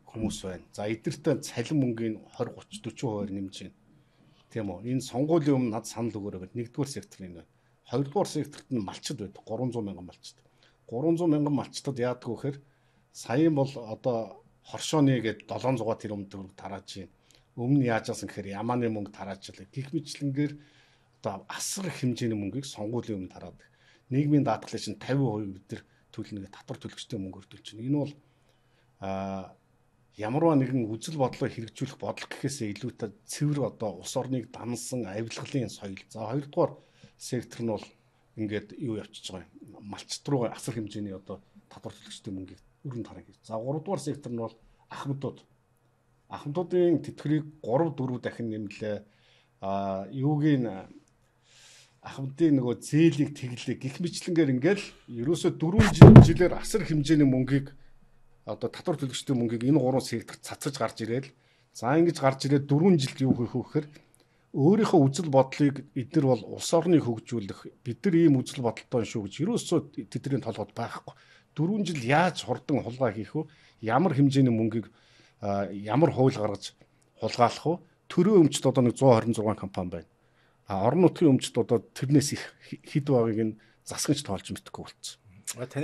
хүмүүс байна. За эдгэртээ цалин мөнгөний 20 30 40% нэмж байна. Тийм үү? Энэ сонгуулийн өмнө над санал өгөөрэй гэд нэгдүгээр сектор энэ байна. Хоёрдугаар секторт нь малчид байдаг 300 мянган малчид. 300 мянган малчдад яадаг вэ гэхээр саяын бол одоо хоршооны гээд 700 тэрбум төгрөг тарааж байна. Өмнө яажсан гэхээр ямааны мөнгө тараажлаа. Гэх мэтлэнгээр одоо асар их хэмжээний мөнгийг сонгуулийн өмнө тараад нийгмийн даатгалын чинь 50% бид нар төлнөгээ татвар төлөгчтэй мөнгө өртүүлж байна. Энэ бол ямарваа нэгэн үзэл бодлоо хэрэгжүүлэх бодлого гэхээсээ илүүтэй цэвэр одоо улс орныг дансан авилгалын соёл. За хоёрдугаар сектор нь бол ингээд юу явчихж байгаа юм. Малчт руу асар хэмжээний одоо татвар төлөгчтэй мөнгийг өрн тарах гэж. За гуравдугаар сектор нь бол ахмадууд. Ахмадуудын тэтгэврийг 3-4 дахин нэмлээ. Юугийн ахмадын нөгөө зээлийг тэглээ гих мэтлэнгээр ингээл ерөөсө 4 жилээр асар хэмжээний мөнгийг одоо татвар төлөгчтэй мөнгийг энэ 3 секторт цацаж гарч ирээл за ингэж гарч ирээд 4 жилд юу хийх вэ гэхээр өөрийнхөө үзэл бодлыг эдгээр бол улс орныг хөгжүүлэх бид нар ийм үзэл бодолтой шүү гэж ерөөсөө тэдний толгойд байхгүй 4 жил яаж хурдан хулгай хийх вэ ямар хэмжээний мөнгийг ямар хууль гаргаж хулгайлах вэ төрийн өмчт одоо нэг 126 компани байна орон нутгийн өмчт одоо тэрнээс их хэд байгааг нь засгаж тоолж мэдхгүй болчихсон.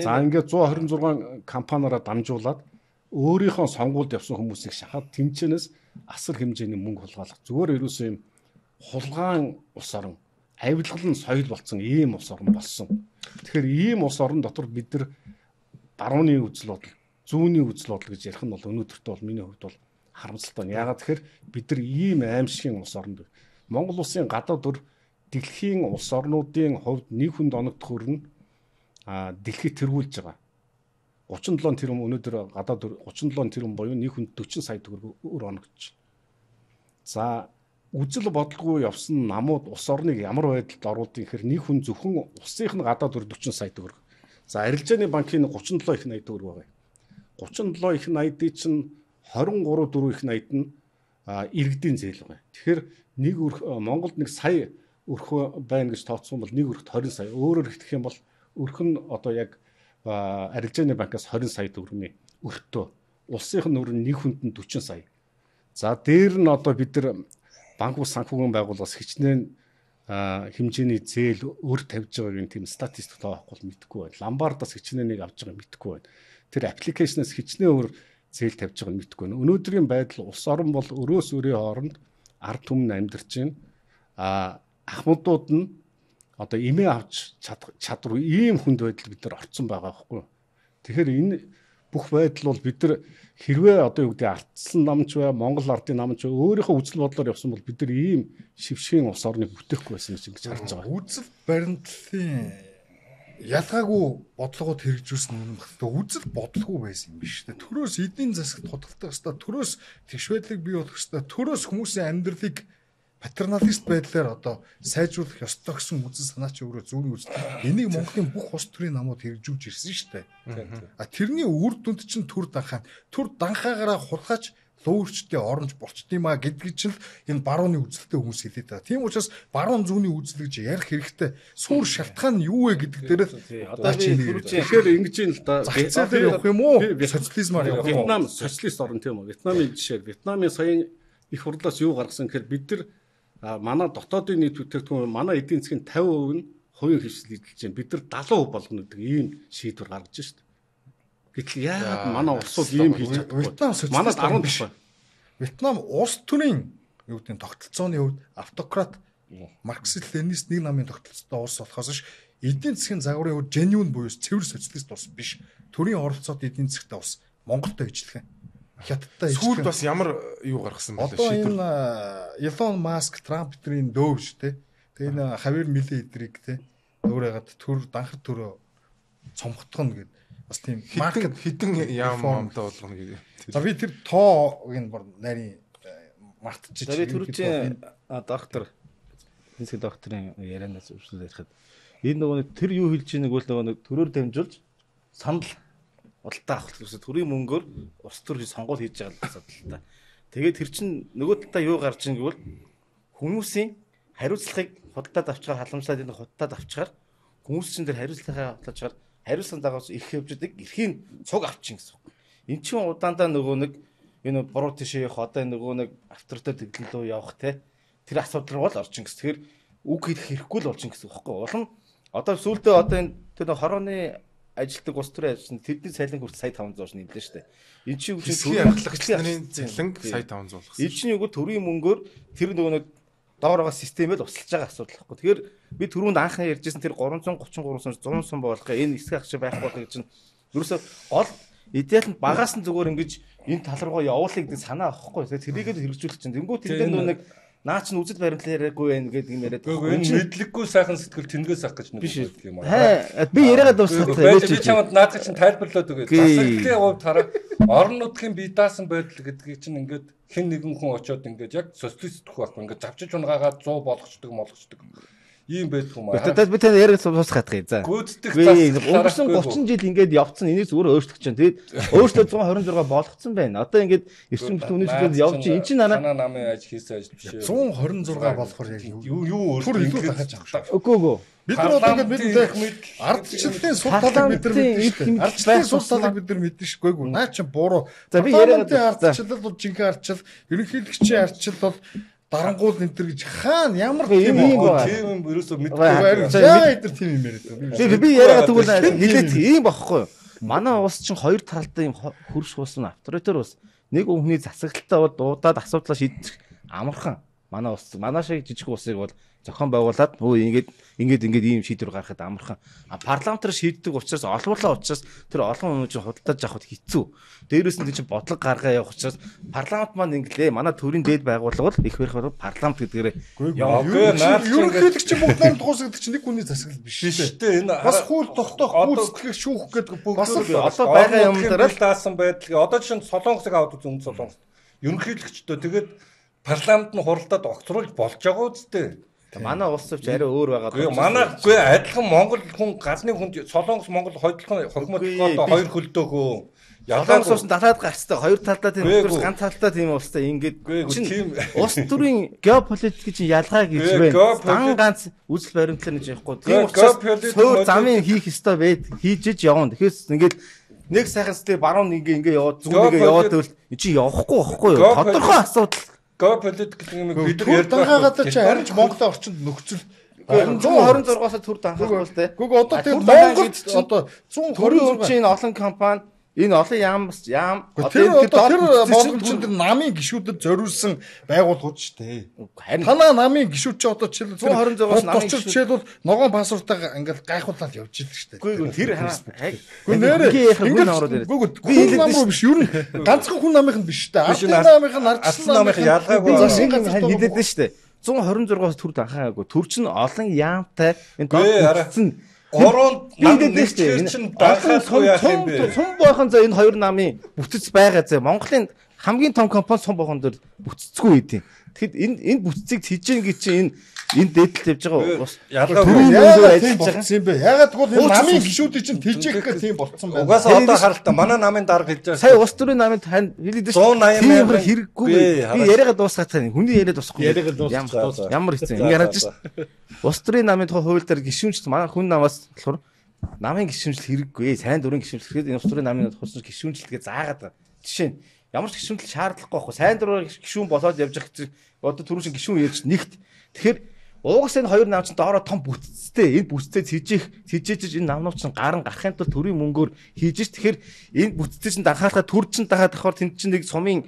За ингээд 126 компаниараа дамжуулаад өөрийнхөө сонгуульд явсан хүмүүсийг шахаад тэмцэнээс асар хэмжээний мөнгө хулгайлах. Зүгээр ерөөсөө юм хулгаан улс орн, авилгалын соёл болсон ийм улс орн болсон. Тэгэхээр ийм улс орн дотор бид нар барууны үзэл бодол, зүүнний үзэл бодол гэж ярих нь бол өнөөдөртөө бол миний хувьд бол харамсалтай. Яагаад тэгэхээр бид нар ийм аимшигын улс орнд Монгол улсын гадаад дөр дэлхийн улс орнуудын хувьд нэг хүнд оногдох хөрн дэлхийд тэргүүлж байгаа. 37 тэрбум өнөөдөр гадаад 37 тэрбум буюу нэг хүнд 40 сая төгрөг өр оногдож. За үзэл бодлого явсан намууд улс орныг ямар байдалд оруулдгийг хэр нэг хүн зөвхөн улсынх нь гадаад өр 40 сая төгрөг. За арилжааны банкны 37 их 80 төгрөг байгаа. 37 их 80-д чинь 23 4 их 80-д нь иргэдийн зээл байгаа. Тэгэхээр нэг Монголд нэг сая өрх байна гэж тооцсон бол нэг өрхт 20 сая. Өөрөөр хэлэх юм бол өрх нь одоо яг арилжааны банкаас 20 сая төгрөгийн өртөө. Улсынх нь өрн нэг хүнд нь 40 сая. За дээр нь одоо бид нар банк ус санхүүгийн байгууллагаас хичнээн хэмжээний зээл өр тавьж байгаагийн тийм статистик тоохгүй мэдэхгүй байна. Ламбардаас хичнээн нэг авч байгааг мэдэхгүй байна. Тэр аппликейшнээс хичнээн өр зээл тавьж байгааг мэдэхгүй байна. Өнөөдрийн байдал улс орон бол өрөөс өрийн хооронд ард түмэн амьдарч байна. Ахмадууд нь одоо имээ авч чадвар ийм хүнд байдал бид нар орцсон байгаа байхгүй. Тэгэхээр энэ бүх байдал бол бид нар хэрвээ одоо юу гэдэг ардсан намч бай, Монгол ардын намч бай өөрийнхөө үзэл бодлоор явсан бол бид нар ийм шившгийн улс орныг бүтээхгүй байсан гэж харж байгаа. Үзэл баримтлалын ялгаагүй бодлогод хэрэгжүүлсэн юм байна. Үзэл бодлого байсан юм биш үү? Төрөөс эдийн засагт тодтолдох хэвээр, төрөөс тэгш байдлыг бий болгох хэвээр, төрөөс хүмүүсийн амьдралыг патерналист байдлаар одоо сайжруулах ёстой гэсэн үзэл санаа чи өөрөө зөвний үзэл. Энийг Монголын бүх улс төрийн намууд хэрэгжүүлж ирсэн шүү дээ. Тэрний үр дүнд чинь төр данхаа. Төр данхаагаараа хурхаж луурчтэй оронж болчдгиймаа гэдгийг чинь энэ барууны үзэлтэй хүмүүс хэлээд байгаа. Тийм учраас баруун зүүнний үзэл гэж ярих хэрэгтэй. Суур шалтгаан нь юу вэ гэдэг дээр одоо би тэгэхээр ингэж юм л да. Вьетнамд явах юм уу? Социализмаар явах юм уу? Вьетнам социалист орн тийм үү? Вьетнамын жишээ. Вьетнамын саяын их хурлаас юу гаргасан гэхээр бид нар манай дотоодын нийт бүтээгдэхүүн манай эдийн засгийн 50% нь хувийн хвшил эзэлж байна. Бид нар 70% болгоно гэдэг ийм шийдвэр гаргаж шít. Гэтэл яагаад манай улсууд ийм хийж чадахгүй? Манайд 10 биш. Вьетнам улс төрийн юу гэдэг тогтолцооны хувьд автократ марксист ленинист нэг намын тогтолцоотой улс болохоос ш эдийн засгийн загварын хувьд genuine буюу цэвэр социалист улс биш. Төрийн оролцоод эдийн засгтай улс Монголтой ижилхэн. Хятадтай сүүлд бас ямар юу гаргасан бэ? Одоо энэ Elon Musk, Trump тэрийн дөөв шүү дээ. Тэгээ энэ Хавьер Миле эдрийг те өөрөөд төр данхар төрөө цомготгоно гэд бас тийм маркет хитэн яамтай болгоно гэдэг. За би тэр тоог нь бүр нарийн мартчих. За би түрүүчийн доктор физик докторын ярианаас өвчлөл ярихад энэ нөгөө тэр юу хэлж ийнэг бол нөгөө төрөөр дамжуулж санал Ултаа авах гэсэн төрийн мөнгөөр улс төр сонгуул хийж байгаа л асуудал та. Тэгээд тэр чинь нөгөө талдаа юу гарч ийн гэвэл хүмүүсийн хариуцлагыг худалдаад авчгаар халамжлаад энэ худалдаад авчгаар хүмүүс чинь тэр хариуцлагаа худалдаачаар хариуцлага дагавч ирэх хөвжөдөг эрхийн цуг авчин гэсэн. Эн чинь удаандаа нөгөө нэг энэ буруу тишээ явах одоо нөгөө нэг авторитет гэглэлөө явах те тэр асуудал руу л орчин гэсэн. Тэгэхээр үг хэлэх хэрэггүй л болчин гэсэн үг байхгүй. Улам одоо сүүлдээ одоо энэ тэр хорооны ажилтдаг улс төрийн ажилтнууд тэдний цалин хүртэл сая 500 ш нэмлээ шүү дээ. Энд чинь үг чинь аргалагчдын цалин сая 500 болгосон. Энд чинь юу төрийн мөнгөөр тэр нөгөө нэг доорогоо системээр усалж байгаа асуудал байхгүй. Тэгэхээр би түрүүнд анхаа ярьжсэн тэр 333 100 сум болох энэ эсрэг ахшиг байх болох гэж чинь ерөөсөө гол идеал нь багаас нь зүгээр ингэж энэ тал руугаа явуулъя гэдэг санаа авахгүй. Тэрийг л хэрэгжүүлэх чинь. Тэнгүүт тэнд нөгөө нэг наа чинь үзэл баримтлал яриаггүй байх гэдэг юм яриад. Мэдлэггүй сайхан сэтгэл тэнгээс ах гэж нэг юм аа. Би яриагаад дуусгав. Би чамд наадах чинь тайлбарлаад өгөө. Засаглалын хувьд хараа орон нутгийн бие даасан байдал гэдгийг чинь ингээд хэн нэгэн хүн очиод ингээд яг социалист төх байхгүй ингээд завчиж унгаагаад 100 болгочдөг. Ийм байдаг юм аа. Би тань яриад суусгах хатгий. За. Гүйцэтгэх өнгөрсөн 30 жил ингээд явцсан энийг зүгээр өөрчлөх чинь. Тэгээд өөрчлөлт 126 болгоцсон байна. Одоо ингээд эрчим хүчний үнэлэлд явж чинь эн чинь санаа намын аж хийсэн ажил биш ээ. 126 болохоор яг юу өөр илүү дахиж авах шүү. Үгүй. Бид нар одоо ингээд бид ардчлалын сул талыг бид нар мэднэ. Ардчлалын сул талыг бид нар мэднэ шгүй. Наа чи буруу. За би яриад ардчлал бол жинхэнэ ардчлал, ерөнхийлөгчийн ардчлал бол дарангуул энэ төр гэж хаана ямар тийм юм ерөөсөө мэдгүй яа эдэр тийм юм яриад. Би яриад тэгвэл хэлээд ийм багхгүй. Манай улс чинь хоёр талтай юм хөрш болсон авторитар улс. Нэг хүн хүний засаглалтаа бол дуудаад асуудлаа шийдэх амархан. Манай шиг жижиг усыг бол зохион байгуулад ингээд ийм шийдвэр гаргахад амархан. Парламентар шийддэг учраас олборлоо учраас тэр олон хүн чинь худалдаж авахд хэцүү. Дээрээс нь чинь бодлого гаргаа явах учраас парламент маань инглээ. Манай төрийн дээд байгууллага бол их барих бол парламент гэдгээр ерөнхийлөгч бүгд намд дуусгад чинь нэг хүний засаглал биш шүү дээ. Бас хууль тогтоох, гүйцэтгэх шүүх гэдэг бас одоо байгаа юм дээр даасан байдал. Одоо чинь Солонгосыг аваад үзэн Солонгос. Ерөнхийлөгчдөө тэгээд парламент нь хуралдаад огцруулж болж байгаа үстэй. Манай улс ч арай өөр байгаа. Манайгүй адилхан Монгол хүн газны хүнд Солонгос Монгол хоёулах хогмодлогоо хоёр хөлдөөхөө. Солонгос улс далаад гарцтай хоёр талдаа тийм өөрөөс ганц талдаа тийм улстай ингээд чинь улс төрийн геополитик чинь ялгаа гэж байна. Дан ганц үзэл баримтлал гэж яахгүй. Тийм учраас суур замын хийх ёстой байд хийжж явна. Тэгэхээр ингээд нэг сайхан сте баруун ингээ яваад зүүнгээ яваад байвал эн чинь явахгүй байхгүй юу? Тодорхой асуудал. Геополитик гэдэг юм бид нар данхаагаад чи харин ч Монголын орчинд нөхцөл 126-аас түр данхаах бол тэ. Гэхдээ одоо тийм Монголд одоо 126 энэ олон компани энэ олон яам тэр Монголчууд намын гишүүдэд зориулсан байгууллагууд шүү дээ. Танаа намын гишүүд чи одоо жишээл 126-аас намын гишүүд бол ногоон пассвортаа ингээл гайхуулаад явж идэг шүү дээ. Үгүй тэр хүн нам руу биш ер нь ганцхан хүн намынх нь биш шүү дээ. Ардын намынх нь ардсан намынх нь ялгаагүй хэлээд нь шүү дээ. 126-аас түр данхаагүй. Түр чинь олон яамтай энэ доотлсон Орон чинь дахиад яах юм бэ? Сум бойхон за энэ хоёр намын бүтц байгаа зэ. Монголын хамгийн том компани сум бойхон дээр бүтцгүй идэв. Тэгэхэд энэ бүтцийг хийж гин гэж чинь энэ дээдэлт явж байгаа бас ялгаагүй ажиллаж байгаа юм бэ? Ягаад гэвэл энэ намын гишүүдийн чинь тэлжих гэх тийм болцсон байна. Угаасаа одоо харалтаа манай намын дарга хэлж байгаа. Сая улс төрийн намын тань хэлээд тийм хэрэггүй. Би яриагаа дуусгаад тань хүний яриад дуусахгүй. Ямар хэцүү. Ингээ хараад шүү. Улс төрийн намын тухай хууль дээр гишүүнч манай хүн намаас болохоор намын гишүүнчл хэрэггүй. Сайн дурын гишүүнчлэхэд энэ улс төрийн намын тухай гишүүнчлэгээ заагаад байгаа. Жишээ нь ямар ч гишүүнчл шаардлагагүй байхгүй. Сайн дурын гишүүн болоод явж байгаа одоо түрүүн шиг гишүүн ярьж нэгт. Тэгэхээр угсаа энэ хоёр нам чинь доороо том бүтцтэй. Энэ бүтцтэй цэжээж энэ намнууд чинь гарахын тулд төрийн мөнгөөр хийж ш. Тэгэхээр энэ бүтцтэй чинь данхаалахад төр чинь дахиад давхар тэнд чинь нэг сумын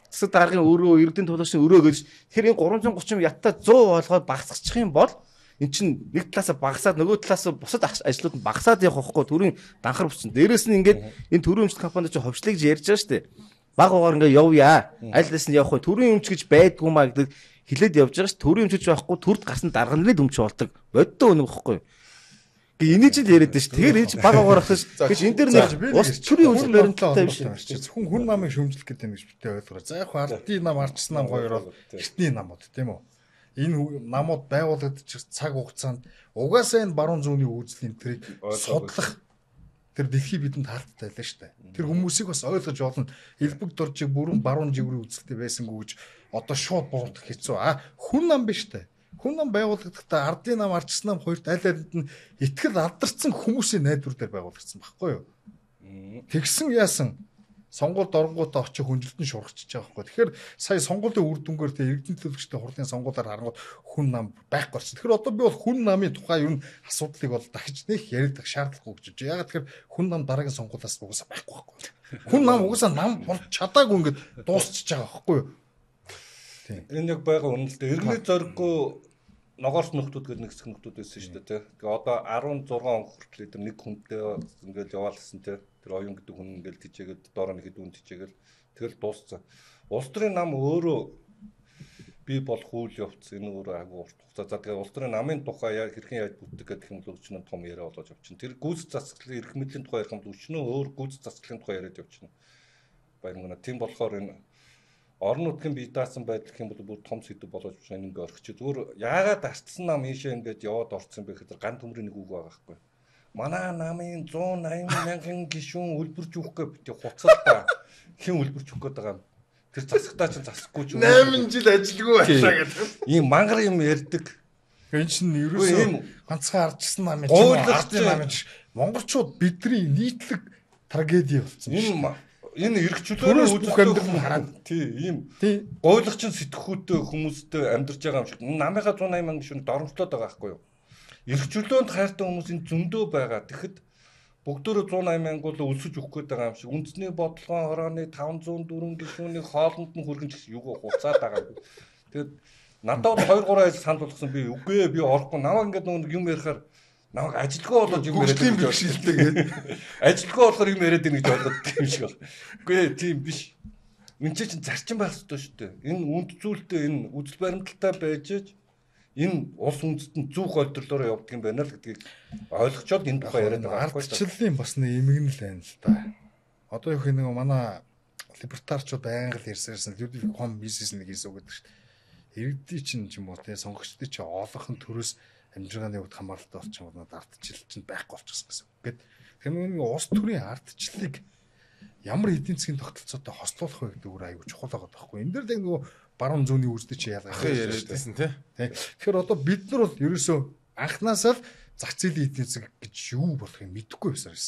засаг даргын өрөө, эрдэнэ тулгын өрөө гэж. Тэгэхээр энэ 330 ятта 100 болгоод багасчих юм бол эн чинь нэг талаасаа багасаад нөгөө талаасаа бусад ажлууд нь багасаад явах байхгүй төрийн данхар бүсэн. Дээрээс нь ингээд энэ төрийн өмчт компанид чинь ховчлыг ярьж байгаа шүү дээ. Баг угаар ингээд явъя. Аль дэс нь явах вэ? Төрийн өмч гэж байдгүй маа гэдэг хилээд явж байгаа ш. Төрийн өмчөж байхгүй төрд гарсан дарга нарын өмч болдог. Боддоо өнөг байхгүй. Гэ энийг ч л яриад байна ш. Тэгэхээр энэ ч баг угаар ахс гэж энэ дэр нэг ус төрийн үзэл баримталтай биш. Хүн намыг шөмжлөх гэдэг юм гэж битээ ойлгоо. За яг ардын нам, ардчсан нам хоёр бол эртний намууд тийм үү? Энэ намууд байгуулагдчих цаг хугацаанд угаасаа энэ баруун зүүнний үзлийн тэрийг судлах тэр дэлхий бидэнд хаалттай байлаа шүү дээ. Тэр хүмүүсийг бас ойлгож олно. Элбэг доржиг бүрэн баруун жигүүрийн үзэлтэй байсангүй гэж одоо шууд буурдах хэцүү. Хүн нам биш дээ. Хүн нам байгууллагахдаа ардын нам, ардчсан нам хоёрт аль алинд нь итгэл алдарсан хүмүүсийн найдвар дээр байгуулагдсан байхгүй юу? Тэгсэн яасан? Сонгуульд оронгуудаа очиж хүнжилтэн шургачиж байгаа байхгүй. Тэгэхээр сая сонгуулийн үр дүнгээр тэ эрдэнэ төлөвчтэй хурлын сонгуулиар харангууд хүн нам байхгүй болчихсон. Тэгэхээр одоо би бол хүн намын тухай ер нь асуудлыг бол дахиж нэх яриад шаардлагагүй гэж байна. Ягаад тэгэхээр хүн нам дараагийн сонгуулиас угаасаа байхгүй байхгүй. Хүн нам угаасаа нам болж чадаагүй ингээд дуусчихж байгаа байхгүй юу? Тийм. Энэ яг байгаа үнэлтээ иргэний зориггүй ногоорс нөхдүүд гэдэг нэг хэсэг нөхдүүд байсан шүү дээ. Тэгээ одоо 16 он хүртэл эдгээр нэг хүнтэй ингээд яваалсан те. Тэр оюун гэдэг хүн ингээд тижээгээд доороо нэг хэд үн тижээгээл тэгэл дууссан. Улс төрийн нам өөрөө бий болох үйл явц энэ өөрөө агуу урт хугацаа. За тэгээ улс төрийн намын тухай яг хэрхэн яаж бүтдэг гэдэг юм л өчнөө том яриа болоод явчихна. Тэр гүйцэтгэх засаглалын эрх мэдлийн тухай ярих юм бол өчнөө өөр гүйцэтгэх засаглалын тухай яриад явчихна. Баярмагна. Тийм болохоор энэ орон нутгийн бие даасан байдал гэх юм бол бүр том сэдв болоод байна ингээ орхич. Зүгээр яагаад ардсан нам ийшээ ингээд яваад орцсон бэ гэхээр ган төмрийн нэг үг байгаа байхгүй. Манай намын 180 мянган гишүүн үлбэрж өгөх гэж хуцал та. Хэн үлбэрж өгөх гээд байгаа юм. Тэр засагтаа ч засахгүй ч 8 жил ажилгүй байлаа гэдэг. Ийм мангар юм ярьдаг. Энэ чинь ерөөсөө ганцхан ардсан нам юм чинь ардын нам юм. Монголчууд бидний нийтлэг трагеди болсон. Энэ эрх чөлөөрөө үзэх амьдрал хараад тийм гойлагчин сэтгхүүтэй хүмүүстэй амьдарч байгаа юм шиг намынхаа 180 мянган гишүүн доромжлоод байгаа байхгүй юу? Эрх чөлөөнд хайртай хүмүүсийн зөндөө байгаа. Тэгэхэд бүгдөө 180 мянга бол өлсөж өгөх гээд байгаа юм шиг үндэсний бодлогын хорооны 504 гишүүний хоолнд нь хүргэн ч юугаа хуцаад байгаа юм. Тэгэд Надад 2-3 ажил санд болгосон би үгүй би орохгүй. Намаа ингээд нэг юм ярихаар намайг ажилтгүй болоод юм яриад тийм бишэлтэй гэдэг. Ажилтгүй болохоор юм яриад нэг жолоод тийм шиг байна. Үгүй тийм биш. Энд чинь зарчим байх хэрэгтэй шүү дээ. Энэ үнд зүйлтэй энэ үзэл баримталтай байж энэ улс үндэстэн зүөх ойлголтоор явдаг юм байна л гэдгийг ойлгочоод энэ тухай яриад байгаа байхгүй. Ардчлалын бас нэг эмгэн л байна л да. Одоо юу гэх нэг манай либертарчууд байнга л ярьсан Людвиг фон Мисес нэг хэлсэн үг гэдэг шүү дээ. Иргэдийн чинь ч юм уу те сонгогчдын чинь олонх нь төрөөс амжиргааны хувьд хамааралтай болчихсон бол ардчлал чинь байхгүй болчихсон гэсэн үг. Гэт тэр нэг улс төрийн ардчлалыг ямар эдийн засгийн тогтолцоотой хослуулах вэ гэдэг өөр аюу чухал байгаа байхгүй. Энэ дэр л нөгөө баруун зүүнний үздэг чи ялгаа яриадсэн тий. Тэгэхээр одоо бид нар бол ерөөсөө анхнаасаа л зах зээлийн эдийн засаг гэж юу болохыг мэдэхгүй байсан юм.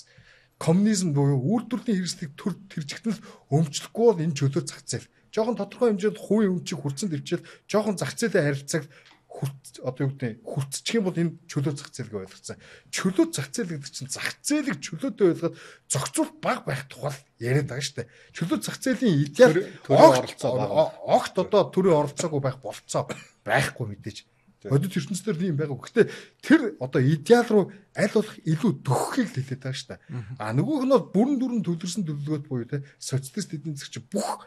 Коммунизм буюу үйлдвэрлэлийн хэрэгслийг төр тэржигтэн л өмчлөхгүй бол энэ чөлөө зах зээл. Жохон тодорхой хэмжээнд хувийн өмчийг хүртсэн дэвчээд жохон зах зээлийн харилцааг одоо юу гэдэг хүртчих юм бол энэ чөлөө зах зээл гэж ойлгоцсон. Чөлөө зах зээл гэдэг чинь зах зээлийг чөлөөтэй ойлгоод зохицуулт баг байх тухай яриад байгаа шүү дээ. Чөлөө зах зээлийн идеал огт одоо төрийн оролцоогүй байх болцоо байхгүй мэдээж. Бодит ертөнцийн дээр тийм байгааг. Гэхдээ тэр одоо идеал руу аль болох илүү дөхөхийг л хэлээд байгаа шүү дээ. А нөгөөх нь бол бүрэн дүрэн төлөрсөн төлөвлөгөөт буюу те социалист эдийн засаг чи бүх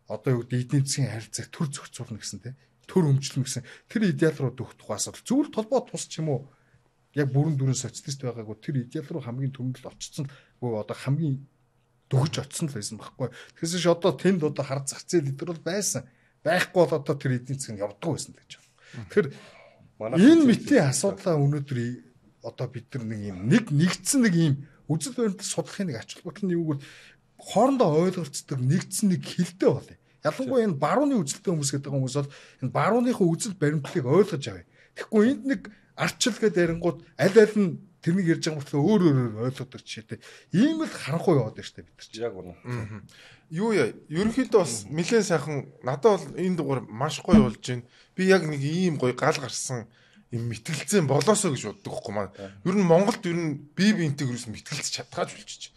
одоо юу гэдэг эдийн засгийн харилцааг төр зохицуулна гэсэн те төр өмчлөн гэсэн тэр идеал руу дөхөх тухаас зөвл толгой тус ч юм уу яг бүрэн дүрэн социалист байгаагүй тэр идеал руу хамгийн түрүүнд очсон гоо одоо хамгийн дөхөж очсон л байсан байхгүй. Тэгээс ш одоо тэнд одоо хар зах зээл идэр бол байсан. Байхгүй бол одоо тэр эдийн засаг нь явдаггүй байсан гэж байна. Тэгэхээр энэ мэтийн асуудлаа өнөөдөр одоо бид нар нэг юм нэгдсэн нэг юм үзэл баримтал судлахын нэг ач холбогдол нь юу гэвэл хоорондоо ойлголцдог нэгдсэн нэг хэлтэй болъё. Ялангуяа энэ барууны үзэлтэй хүмүүс гэдэг хүмүүс бол энэ барууныхаа үзэл баримтлалыг ойлгож авъя. Тэгэхгүй энд нэг арчил гэдэг ярингууд аль аль нь тэрнийг ярьж байгаа мөртлөө өөр ойлгодог жишээтэй. Ийм л харанхуй яваад байна шүү дээ бид нар чинь. Яг үнэ. Юу яа, ерөнхийдөө бас нэлээд сайхан надад бол энэ дугаар маш гоё болж байна. Би яг нэг ийм гоё гал гарсан юм мэтгэлцэн болоосоо гэж боддог байхгүй маань. Ер нь Монголд ер нь бие биентэйг ерөөс мэтгэлцэж чадхааж болчих.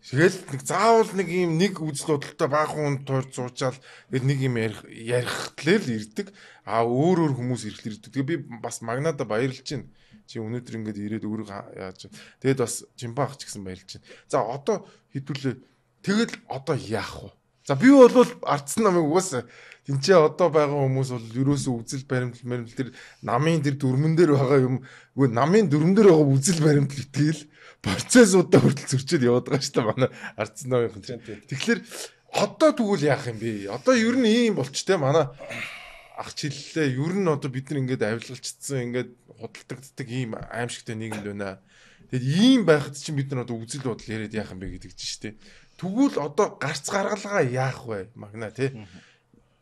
Тэгэл нэг заавал нэг ийм нэг үзэл бодолтой баахан тойр зуучаал нэг юм ярих тлэл ирдэг. А өөр хүмүүс ирдэг. Тэгээ би бас магнада баярлж байна. Чи өнөөдөр ингэж ирээд өөрөө яаж. Тэгэд бас Жимба ах ч гэсэн баярлж байна. За одоо хэдүүлээ. Тэгэл одоо яах вэ? За би бол ардсан намыг угаасаа тэнцээ одоо байгаа хүмүүс бол ерөөсөө үзэл баримтал тэр намын тэр дүрмэн дээр байгаа юм. Үгүй намын дүрмэн дээр байгаа үзэл баримтал итгэл процессуудаа хүртэл зөрчил яваад байгаа шүү дээ манай ардсан намын. Тэгэхээр одоо тэгвэл яах юм бэ? Одоо ер нь ийм болчтой манай ах чиллээ. Ер нь одоо бид нар ингээд авилгалцсан ингээд худалдагддаг ийм аимшигтай нийгэмд байна. Тэгэд ийм байхад чинь бид нар одоо үзэл бодол яриад яах юм бэ гэдэг чинь шүү дээ. Тэгвэл одоо гарц гаргалгаа яах вэ? Магна тий.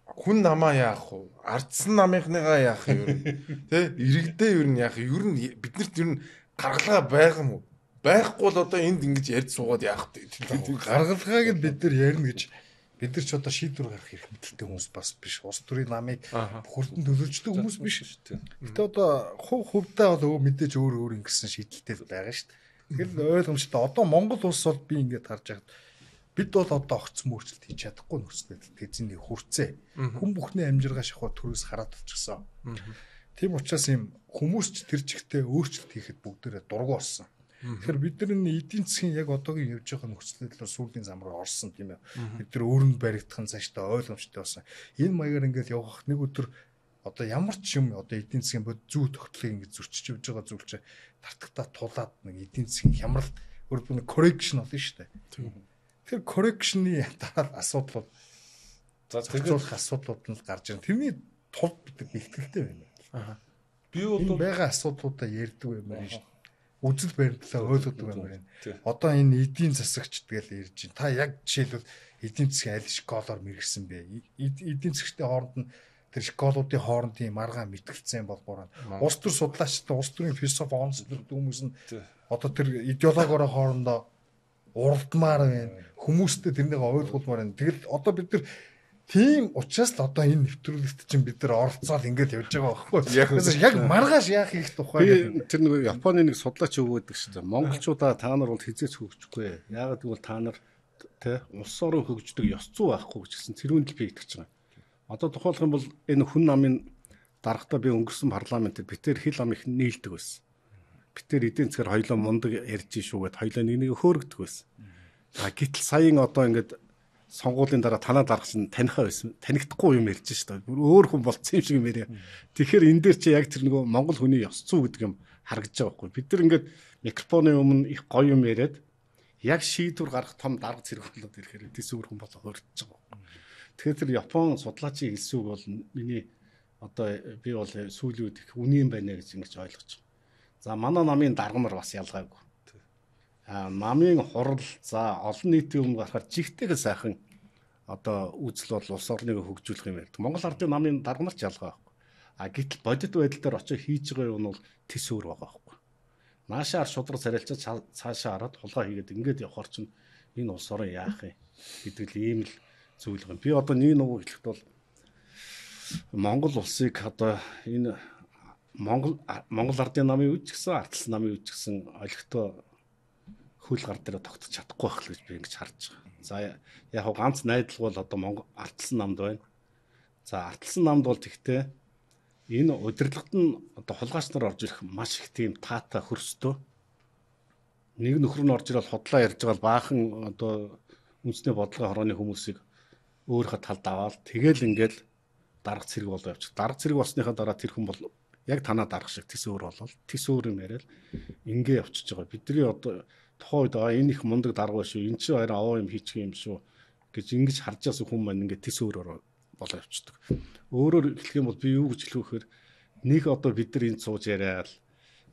Хүн намаа яах вэ? Ардсан намынхныгаа яах юм тий? Иргэдээ ер нь яах? Ер нь биднэрт ер нь гаргалгаа байх юм уу? Байхгүй бол одоо энд ингэж ярьж суугаад яах вэ? Гаргалгааг нь бид нар ярина гэж бид нар ч одоо шийдвэр гаргах хэрэг мэдэлтэй хүмүүс бас биш. Улс төрийн намыг бүхэлдэн төлөвлөждөг хүмүүс биш шүү дээ. Гэтэ одоо хувьдаа бол мэдээж өөр ингэсэн шийдэлтэй байгаа шүү дээ. Тэгэл ойлгомжтой. Одоо Монгол улс бол би ингэж харж байгаад бид бол одоо огцсон өөрчлөлт хийж чадахгүй нөхцөл тэзний хүрцээ. Хүн бүхний амжиргаа шахуу төрөөс хараад болчихсон. Тийм учраас юм хүмүүс ч тэр чигтээ өөрчлөлт хийхэд бүгдээрээ дургу болсон. Тэгэхээр бид нар энэ эдийн засгийн яг одоогийн явж байгаа нөхцөлөд сүүлийн зам руу орсон тийм ээ. Бид нар өөрөнд баригдахын цаашдаа ойлгомжтой болсон. Энэ маягаар ингээд явах нэг өдөр одоо ямар ч юм одоо эдийн засгийн бод зүй тогтолцоог ингээд зөрчиж явж байгаа зүйл чинь тартагтаа тулаад нэг эдийн засгийн хямралт өөрөөр хэлбэл коррекшн болно шүү дээ. Тэр коррекшны дараа асуудлууд зохицуулах асуудлууд нь гарч ирнэ. Тэрний тулд бид бэлтгэлтэй байна. Би бол байгаа асуудлуудаа ярьдаг юм байна шүү. Үзэл баримтлаа ойлгодог юм байна. Одоо энэ эдийн засагч тэгэл ярьж байна. Та яг жишээлбэл эдийн засгийн аль школоор мэрэгсэн бэ? Эдийн засгчдын хооронд нь тэр школуудын хоорондын маргаан мэтгэлцсэн болбоор нь улс төр судлаачтай улс төрийн философи онцлог хүмүүс нь одоо тэр идеологиороо хоорондоо уралдмаар байна. Хүмүүстэй тэрнийг ойлгуулмаар байна. Тэгэл одоо бид нар тийм учраас л одоо энэ нэвтрүүлэгт чинь бид нар оролцоод ингэж явж байгаа байхгүй. Яг маргааш яах их тухай. Тэр нэг Японы нэг судлаач өгөөдөг шүү дээ. Монголчуудаа та нар бол хизээч хөгжихгүй. Яагаад гэвэл та нар тэ улс орон хөгждөг ёс зүй байхгүй гэж хэлсэн. Тэрүүнд л би итгэж байгаа. Одоо тухайлх юм бол энэ хүн намын дарахтаа би өнгөрсөн парламентд битээр хил ам их нийлдэг байсан. Битээр эдийн засгаар хоёлоо мундаг ярьж шүүгээд хоёлоо нэг хөөргдөг байсан. Гэтэл саяын одоо ингээд сонгуулийн дараа танаа дарах чинь танихаа байсан. Танигдахгүй юм ярьж шүү дээ. Бүр өөр хүн болцсон юм шиг юм яриа. Тэгэхээр энэ дээр чи яг тэр нөгөө Монгол хүний ёс зүй гэдэг юм харагдаж байгаа байхгүй. Бид нар ингээд микрофоны өмнө их гоё юм яриад яг шийдвэр гаргах том дарга зэрэг болоод ирэхээр дэсвэр хүн болоо хоригдож байгаа. Тэгэхээр тэр Япон судлаачийн хэлсэн үг бол миний одоо би бол сүүлийн үед их үнэн байна гэж ингэж ойлгож байгаа. За манай намын даргамар бас ялгаагүй. Намын хурал за олон нийтийн өмнө гарахаар жигтэйг сайхан одоо үзэл бол улс орныг хөгжүүлэх юм ярьдаг. Монгол ардын намын даргамар ч ялгаа байхгүй. Гэтэл бодит байдал дээр очиж хийж байгаа юм бол тис өөр байгаа байхгүй. Наашаар шудраг царайлчаад цаашаа хараад хулгай хийгээд ингээд явахаар чинь энэ улс орон яах юм гэдэг л ийм л зүйл юм. Би одоо нэг нэг хэлэхэд бол Монгол улсыг одоо энэ Монгол ардын намын үеч гэсэн ардсан намын үеч гэсэн олигтой хөл гар дээр тогтож чадахгүй байх л гэж би ингэж харж байгаа. За яг хоо ганц найдлага бол одоо Монгол ардсан намд байна. За ардсан намд бол тэгтээ энэ удирдлагт нь одоо хулгайч нар орж ирэх маш их тийм таатай хөрстөө. Нэг нөхөр нь орж ирэл хотлоо ярьж байгаа баахан одоо үндэсний бодлогын хорооны хүмүүсийг өөрийнхөө талд аваад тэгэл ингээл дарга цэрэг болоо явчих. Дарга цэрэг болсныхаа дараа тэр хүн бол яг танаа дарга шиг тис өөр болол тис өөр юм яриад ингээ явчихж байгаа. Бидний одоо тухайд энэ их мундаг дарга шүү. Энд чинь харин овоо юм хийчих юм шүү гэж ингэж харж байгаа хүн маань ингээ тис өөрөөр болоо явчихдаг. Өөрөөр хэлэх юм бол би юу гэж хэлэх вэхээр нэг одоо бид нар энд сууж яриад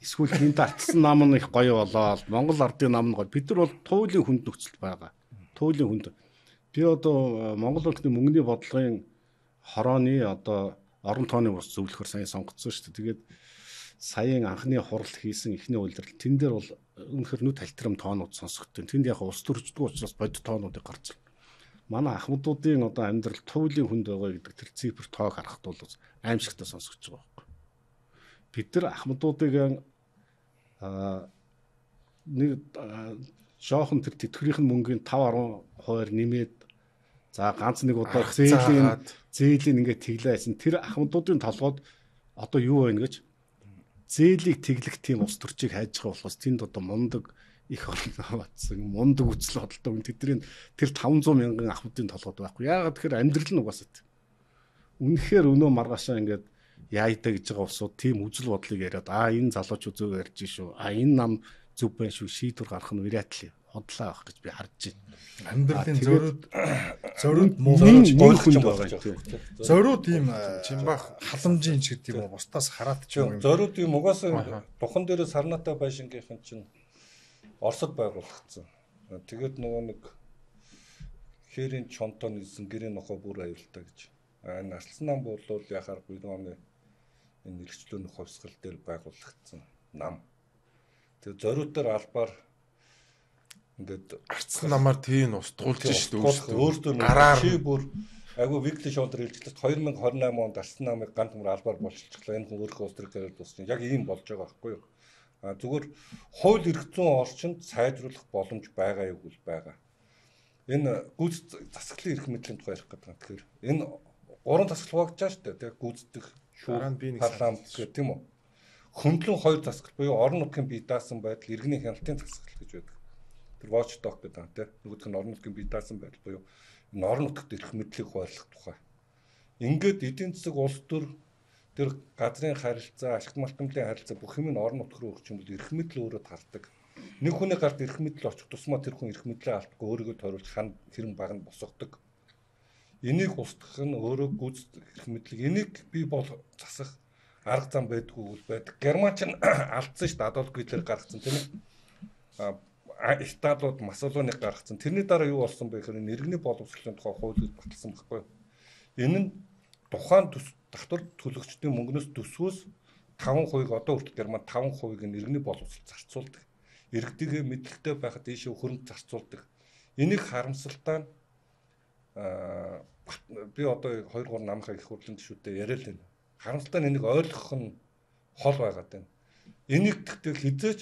эсвэл энд ардсан нам нь их гоё болоод Монгол ардын нам нь гоё. Бид нар бол туйлын хүнд нөхцөл байгаа. Туйлын хүнд. Би одоо Монгол улсны мөнгөний бодлогын хорооны одоо орон тооны ус зөвлөхөр сайн сонгоцсон шүү дээ. Тэгээд саяын анхны хурал хийсэн эхний үйлрэл тэн дээр бол үнэхээр нүд талтарм тоонууд сонсогдсон. Тэнд яг ус төрждөг учраас бодит тоонуудыг гарч байна. Манай ахмадуудын одоо амьдрал туйлын хүнд байгаа гэдэг тэр цифр тоог харахад бол аимшигтай сонсогдож байгаа байхгүй. Бид нар ахмадуудыг нэг жоохон тэр тэтгэврийн мөнгөний 5-10% нэмээд за ганц нэг удаа зээлийн ингээд тэглээсэн. Тэр ахмадуудын толгойд одоо юу байна гэж зээлийг тэглэх тийм ус төрчийг хайж байгаа болохоос тэнд одоо мундаг их орно батсан мундаг үсэл бодолтой тэдний тэр 500 мянган ахмадын толгойд байхгүй. Яагаад тэгэхээр амьдрал нь угаасаа үнэхээр өнөө маргаашаа ингээд яайдаа гэж байгаа усууд тийм үзэл бодлыг яриад энэ залуучууд зөв ярьж шүү. Энэ нам зөв байна шүү. Шийдвэр гаргах нь вариатл хотлаа авах гэж би харж байна. Амьдралын зориуд муугч ойлгож байгаа. Зориуд ийм чимбах халамжийн ч гэдэг юм уу бусдаас хараад ч юм. Зориуд ийм угаасаа духан дээрээ сарнатай байшингийнхэн чинь Оросд байгуулагдсан. Тэгээд нөгөө нэг хээрийн чонтоо нийсэн гэрээ нохоо бүр аюултай гэж. Энэ ардсан нам бол яхааргүй нөгөө энэ нэрчлүүн хувьсгал дээр байгуулагдсан нам. Тэгээд зориудаар албаар ингээд ардсан намаар тийм устгуулж шүү дээ. Өөртөө гараар чи бүр айгүй weekly show дээр хэлжлээ 2028 онд ардсан намыг ганц мөр албаар болчихлоо. Энэ хүн өөрийнхөө улс төрөөр дуусна. Яг ийм болж байгаа байхгүй юу? Зүгээр хууль эрх зүйн орчинд сайжруулах боломж байгаа юу гэвэл байгаа. Энэ гүйц засаглалын эрх мэдлийн тухай ярих гэдэг юм. Тэгэхээр энэ гурван засаглал хуваагдаж шүү дээ. Тэг гүйцэтгэх шүүх парламент гэх тийм үү. Хөндлөн хоёр засаглал буюу орон нутгийн бие даасан байдал, иргэний хяналтын засаглал гэж байдаг. Тэр watchdog гэдэг юм тийм. Нөгөөх нь орон нутгийн бие даасан байдал буюу энэ орон нутгад эрх мэдлийг хуваарлах тухай. Ингээд эдийн засаг улс төр тэр газрын харилцаа, ашигт малтмлын харилцаа бүх юм нь орон нутг руу өгч юм бол эрх мэдэл өөрөө тардаг. Нэг хүний гарт эрх мэдэл очих тусмаа тэр хүн эрх мэдлээ алдахгүй өөрийгөө тойруулж хан хэрэн баг нь босгодог. Энийг устгах нь өөрөө гүйц эрх мэдлэг. Энийг би бол засах арга зам байдгүй үл байдаг. Германч нь алдсан шүү дээ. Адольф Гитлер гаргацсан тийм ээ. Сталууд Масолоныг гаргацсан. Тэрний дараа юу болсон бэ гэхээр иргэний боловсролын тухай хуулийг баталсан байхгүй. Энэ нь тухайн татвар төлөгчдийн мөнгнөөс төсвөөс 5% одоо хүртэл Герман 5%-ийг иргэний боловсрол зарцуулдаг. Иргэдийгээ мэдлэгтэй байхад ийшээ хөрөнгө зарцуулдаг. Энийг харамсалтай би одоо 2-3 намхаа их хурлын гишүүдэд яриа л байна. Харамсалтай энийг ойлгох нь хол байгаад байна. Энийг тэгтэл хизээч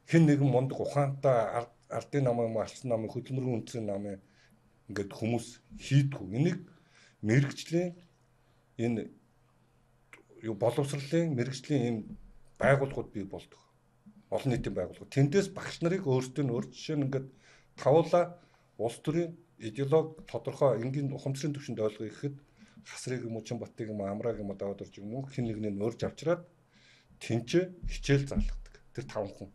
хэн нэгэн мундаг ухаантай ардын намын алсан намын хөдөлмөрийн үндэсний намын ингээд хүмүүс хийдгүү. Энийг мэрэгжлийн энэ боловсролын мэрэгжлийн ийм байгууллагууд бий болдог. Олон нийтийн байгууллагууд. Тэндээс багш нарыг өөрсдөө жишээ нь ингээд тавуулаа улс төрийн идеологи тодорхой энгийн ухамсарын түвшинд ойлгоё гэхэд хасрыг юм уу Чанбатыг юм уу Амраг юм уу даваад орж юм уу хин нэгний нөрж авчираад тэнцээ хичээл заалгадаг. Тэр 5 хүн.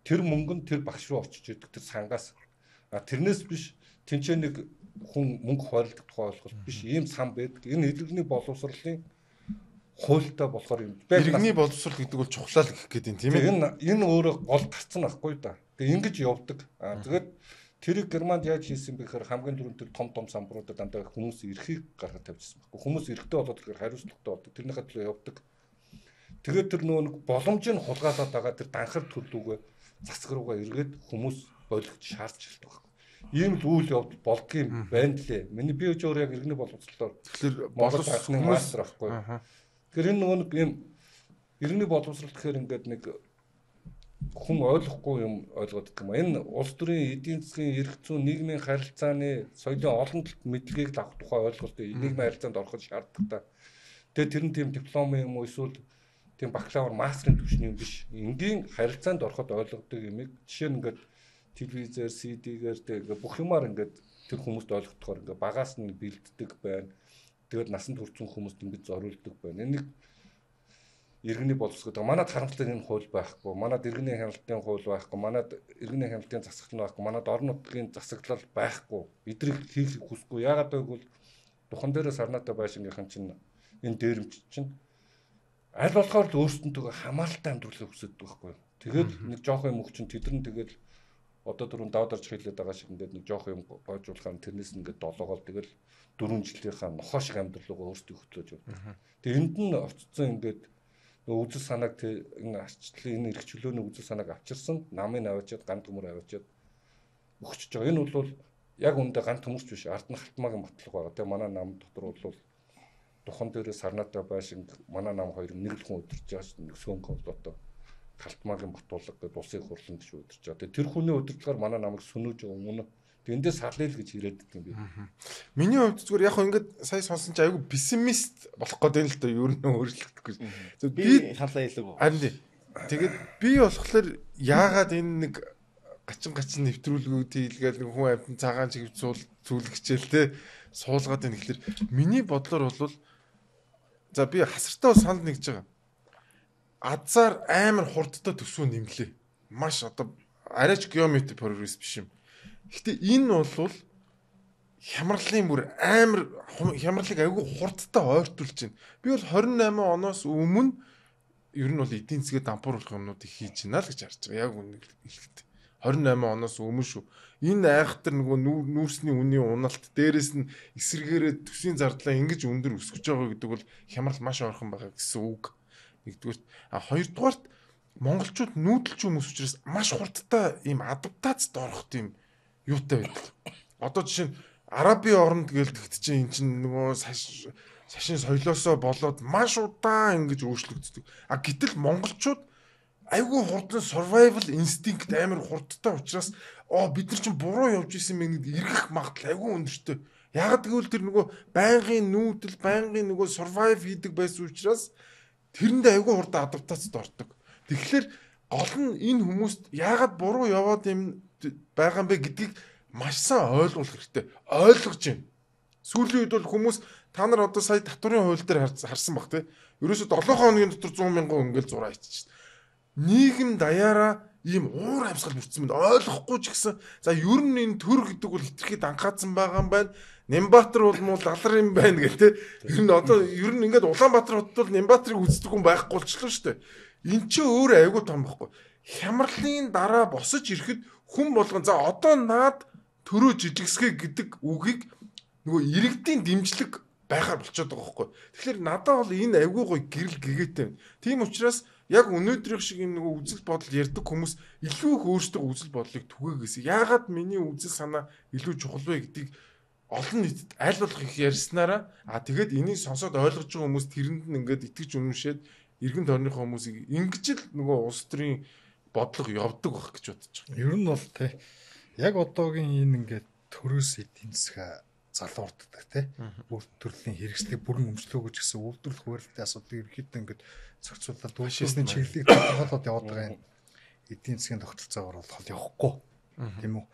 Тэр мөнгө нь тэр багш руу очиж идэг тэр сангаас. Тэрнээс биш тэнцээ нэг хүн мөнгө хуваалдаг тухай ойлголт биш. Ийм сан байдаг. Энэ иргэний боловсролын хуультай болохоор юм. Иргэний боловсрол гэдэг бол чухлаа л гэх гээд юм тийм ээ. Энэ өөрөө гол тарцсан ахгүй да. Тэгээ ингэж явдаг. Тэгээд тэрийг Германд яаж хийсэн бэ гэхээр хамгийн түрүүнд тэр том самбаруудад дандаа хүмүүс эрхийг гаргаж тавьчихсан байхгүй. Хүмүүс эрхтэй болоод тэгэхээр хариуцлагатай болдог. Тэрнийхээ төлөө явдаг. Тэгээд тэр нөгөө боломжийг хулгайлаад байгаа тэр данхар төлөвгөө засаг руугаа эргээд хүмүүс болгож шаарч ирдэг байхгүй. Ийм л үйл явдал болдгийм байна лээ. Миний би өөр яг иргэний боловсролоор тэгэхээр Монгол анхны мастер байхгүй. Тэгэхээр энэ нөгөө ийм иргэний боловсрол гэхээр ингээд нэг хүн ойлгохгүй юм ойлгоод гэх юм. Энэ улс төрийн эдийн засгийн эрх зүйн нийгмийн харилцааны соёлын олон талт мэдлэгийг авах тухай ойлголт нийгмийн харилцаанд ороход шаарддаг та. Тэгээд тэр нь тийм диплом юм уу эсвэл тийм бакалавр мастрын түвшний юм биш. Энгийн харилцаанд ороход ойлгодог юмыг жишээ нь ингээд телевизээр, CD-гээр тэгээд бүх юмар ингээд тэр хүмүүст ойлгохдохоор ингээд багаас нь бэлддэг байна. Тэгээд насанд хүрсэн хүмүүст ингэж зориулдаг байна. Энийг иргэний боловсрол гэдэг. Манайд харамсалтай энэ хууль байхгүй. Манайд иргэний хяналтын хууль байхгүй. Манайд иргэний хяналтын засаглал байхгүй. Манайд орон нутгийн засаглал байхгүй. Эдрийг хийх хүсэхгүй. Яагаад гэвэл духан дээрээ сарнаатай байшингийнхан чинь энэ дээрэмч чинь аль болохоор л өөрсдөндөө хамааралтай амьдралыг хүсдэг байхгүй. Тэгээд нэг жоох юм өгч чинь тэдэр нь тэгэл одоо дөрөв даваад орж хэлээд байгаа шиг ингээд нэг жоох юм гойжуулахаар тэрнээс ингээд долоогоол тэгэл 4 жилийнхаа нохоо шиг амьдралгаа өөрсдөө хөтлөөж явдаг. Тэгээд энд нь очсон ингээд үзэл санааг энэ арчлалын энэ эрх чөлөөний үзэл санааг авчирсан намын аваачаад ганц төмөр аваачаад өгчөж байгаа. Энэ бол яг үүндээ ганц төмөрч биш ард нь халтмаагийн батлаг байгаа. Тэгээ манай нам дотор бол духан дээрээ сарнаатай байшинг манай нам хоёр нэг л хүн өдөрч байгаа нэг сөнгө бол одоо халтмаагийн батуулга гэдэг улсын хурлын гэж өдөрч байгаа. Тэгээ тэр хүний өдөртлөөр манай намыг сүнүүж байгаа өмнө тэндээс сарлаа л гэж ирээд идэв юм би. Миний хувьд зүгээр яг ингээд сая сонсон чи айгүй пессимист болох гээд байна л да ер нь өөрчлөгдөхгүй. Би хандлаа хэлэв. Харин тэгээд би болохоор яагаад энэ нэг гачин нэвтрүүлгүүд хийлгээл нэг хүн амьтан цагаан чиглэл зүйлгчээл те суулгаад байна гэхэлэр миний бодлоор бол за би хасартаа санд нэгж байгаа. Азар амар хурдтай төсвөө нэмлээ. Маш одоо арайч геометри прогресс биш юм. Гэхдээ энэ бол хямралын бүр амар хямралыг айгүй хурдтай ойртуулж байна. Би бол 28 оноос өмнө ер нь бол эдийн засгийн дампууруулах юмнуудыг хийж байна л гэж харж байгаа. Яг үнэ хэлэхдээ 28 оноос өмнө шүү. Энэ айхтар нөгөө нүүрсний үнийн уналт дээрээс нь эсэргээрээ төсвийн зардлаа ингэж өндөр өсгөж байгаа гэдэг бол хямрал маш ойрхон байгаа гэсэн үг. Нэгдүгürt хоёрдугаарт монголчууд нүүдэлч хүмүүс учраас маш хурдтай ийм адаптацид орох тийм юутай байдаг. Одоо жишээ нь Араби оронд гэлдэгт чинь эн чинь нөгөө сашин соёлоосоо болоод маш удаан ингэж өөрчлөгддөг. Гэтэл монголчууд айгүй хурдан survival instinct амар хурдтай учраас бид нар чинь буруу явж исэн мэн гэдэг эргэх магадлал айгүй өндөртэй. Яг гэвэл тэр нөгөө байнгын нүүдэл, байнгын нөгөө survive хийдэг байсан учраас тэрэндээ айгүй хурдан адаптацид ордог. Тэгэхээр гол нь энэ хүмүүст яагаад буруу яваад юм байгаа юм бэ гэдгийг маш сайн ойлгох хэрэгтэй. Ойлгож байна. Сүүлийн үед бол хүмүүс та нар одоо сая татварын хууль дээр харсан баг тий. Ерөөсө 7 хоногийн дотор 100,000 ингээл зураа иччихсэн. Нийгэм даяараа ийм уур амьсгал бүрдсэн мэд ойлгохгүй ч гэсэн за ер нь энэ төр гэдэг бол хитрхи данхаацсан байгаа юм байна. Нямбатар бол муу лалар юм байна гэх тий. Ер нь одоо ер нь ингээд Улаанбаатар хотод бол Нямбатарыг үздэг хүн байхгүй болчихлоо шүү дээ. Эн чинь өөр айгуу том байхгүй. Хямралын дараа босож ирэхэд хүн болгон за одоо наад төрөө жижигсгэ гэдэг үгийг нөгөө иргэдийн дэмжлэг байхаар болчиход байгаа байхгүй. Тэгэхээр надад бол энэ айгуу гоё гэрэл гэгээтэй байна. Тийм учраас яг өнөөдрийнх шиг юм нөгөө үзэл бодол ярьдаг хүмүүс илүү их өөрсдөө үзэл бодлыг түгээгээс яагаад миний үзэл санаа илүү чухал вэ гэдгийг олон нийтэд аль болох их ярьснараа тэгээд энийг сонсоод ойлгож байгаа хүмүүс тэрэнд нь ингээд итгэж үнэмшээд иргэн тойрныхоо хүмүүсийг ингэж л нөгөө улс төрийн бодлого явдаг байх гэж бодож байгаа. Ер нь бол те яг одоогийн энэ ингээд төрөөс эдийн засгаа залуурддаг тий. Бүр төрлийн хэрэгслийг бүрэн өмчлөө гэж гэсэн үйлдвэрлэх хуваарлтын асуудлыг ерөөхдөө ингээд зохицуулаад үйлчлэлийн чиглэлийг тодорхойлоод яваад байгаа юм. Эдийн засгийн тогтолцоогоор бол явахгүй. Тийм үү?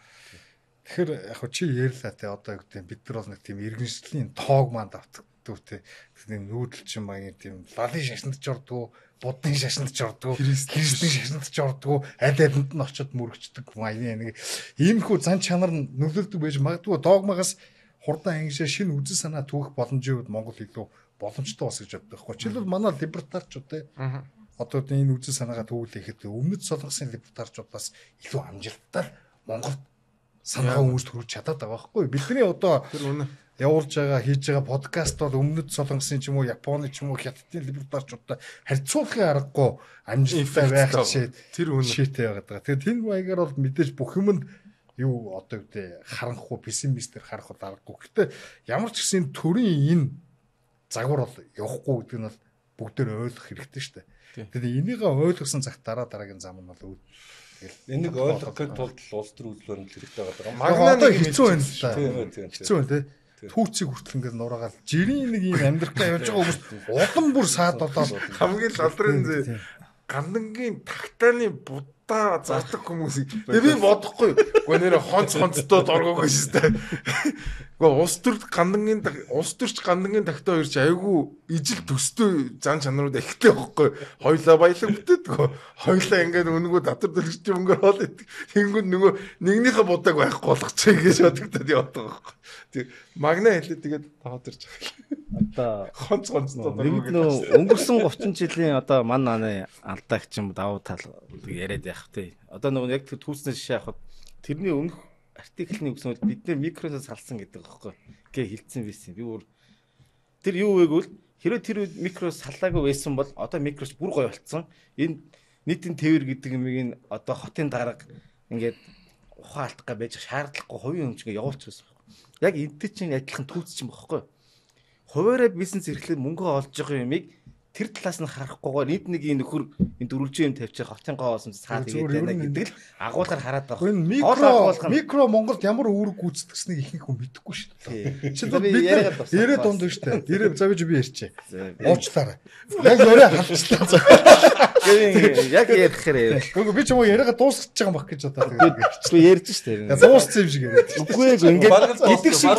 Тэгэхээр яг чи ярьлаа тий одоо юу гэдэг бид нар бол нэг тийм иргэншлийн тоог манд автдаг тий. Тэгэхээр нүүдэлчин маягийн тийм лалын шашиндж ордгоо, будны шашиндж ордгоо, христийн шашиндж ордгоо, аль алинд нь очиод мөрөгчдөг маягийн нэг иймэрхүү зан чанар нь нөлөөлдөг байж магадгүй догмагаас хурдан ангишаа шинэ үзэл санаа түүх боломжийн үед Монгол илүү боломжтой бас гэж боддог байхгүй. Жишээлбэл манай либертарчууд тий. Одоо энэ үзэл санаагаа төвлөхэд өмнөд солонгосын либертарчуудаас илүү амжилттай Монголд санаа хүмүүст хүрч чадаад байгаа байхгүй. Бидний одоо явуулж байгаа хийж байгаа подкаст бол өмнөд солонгосын ч юм уу Японы ч юм уу хятадын либертарчуудтай харьцуулахын аргагүй амжилттай байх шийтэй байгаад байгаа. Тэгэхээр тэр маягаар бол мэдээж бүх юмд юу одоо үедээ харанхуу пессимистээр харах бол аргагүй. Гэхдээ ямар ч гэсэн төрийн энэ загвар бол явахгүй гэдэг нь бол бүгдээр ойлгох хэрэгтэй шүү дээ. Тэгэхээр энийг ойлгосон цагт дараагийн зам нь бол энийг ойлгохын тулд улс төр үзэл баримт хэрэгтэй байгаа. Магнаа хэцүү байна л да. Хэцүү байна тий. Түүцийг хүртэл ингээд нураагаал жирийн нэг юм амьдрахтаа явж байгаа хүмүүс улам бүр саад болоод хамгийн лалдрын гандангийн тагтааны будаа зардаг хүмүүсийг би бодохгүй. Гэхдээ нэр хонцтой доргоог шүү дээ. Гэхдээ улс төрч гандангийн тагтаа хоёрч айгүй ижил төстэй зан чанарууд ихтэй байхгүй. Хоёлаа баялаг бүтээдэг. Хоёлаа ингээд өнгөө татвар төлөгч өнгөөр хоол идэг. Тэнгүүд нөгөө нэгнийхээ будааг байхгүй болгочих гэж бодогдоод яваад байгаа байхгүй. Тэг магна хэлээ тэгээд таатарч одоо хонцтой нэг нөө өнгөрсөн 30 жилийн одоо манай алдаа гэх юм давуу тал яриад явах тий. Одоо нөгөө яг түүснээс жишээ авахад тэрний өмнөх артиклны үгсэн бол бид нэр микросоос салсан гэдэг байхгүй гээ хилцсэн байсан. Би өөр тэр юу вэ гэвэл хэрэв тэр микрос салаагүй байсан бол одоо микрос бүр гоё болцсон. Энэ нийтийн тээвэр гэдэг юмыг одоо хотын дарга ингээд ухаан алдах гэж байж шаардлагагүй хувийн өмчгөө явуулчих гэсэн. Яг энтэй чинь адилхан түүц чинь бохгүй. Хуваараа бизнес эрхлээд мөнгө олж байгаа юмыг тэр талаас нь харахгүйгээр нийт нэг нөхөр энэ дөрвөлжин юм тавьчих хотын гоо болсон цаад игээд байна гэдэг л агуулгаар хараад байгаа. Энэ микро Монголд ямар үүрэг гүйцэтгэснийг ихэнх хүн мэдэхгүй шүү дээ. Жишээлбэл бид яриад дунд шүү дээ. Ярээ завж би ярьчээ. Уучлаарай. Яг яриа халчлаа. Яг ярихээр. Үгүй би ч юм уу яриагаа дуусгаж байгаа юм баг гэж одоо тэгээд ярьж шүү дээ. Дууссан юм шиг яриад. Үгүй ээ ингээд гэдэг шиг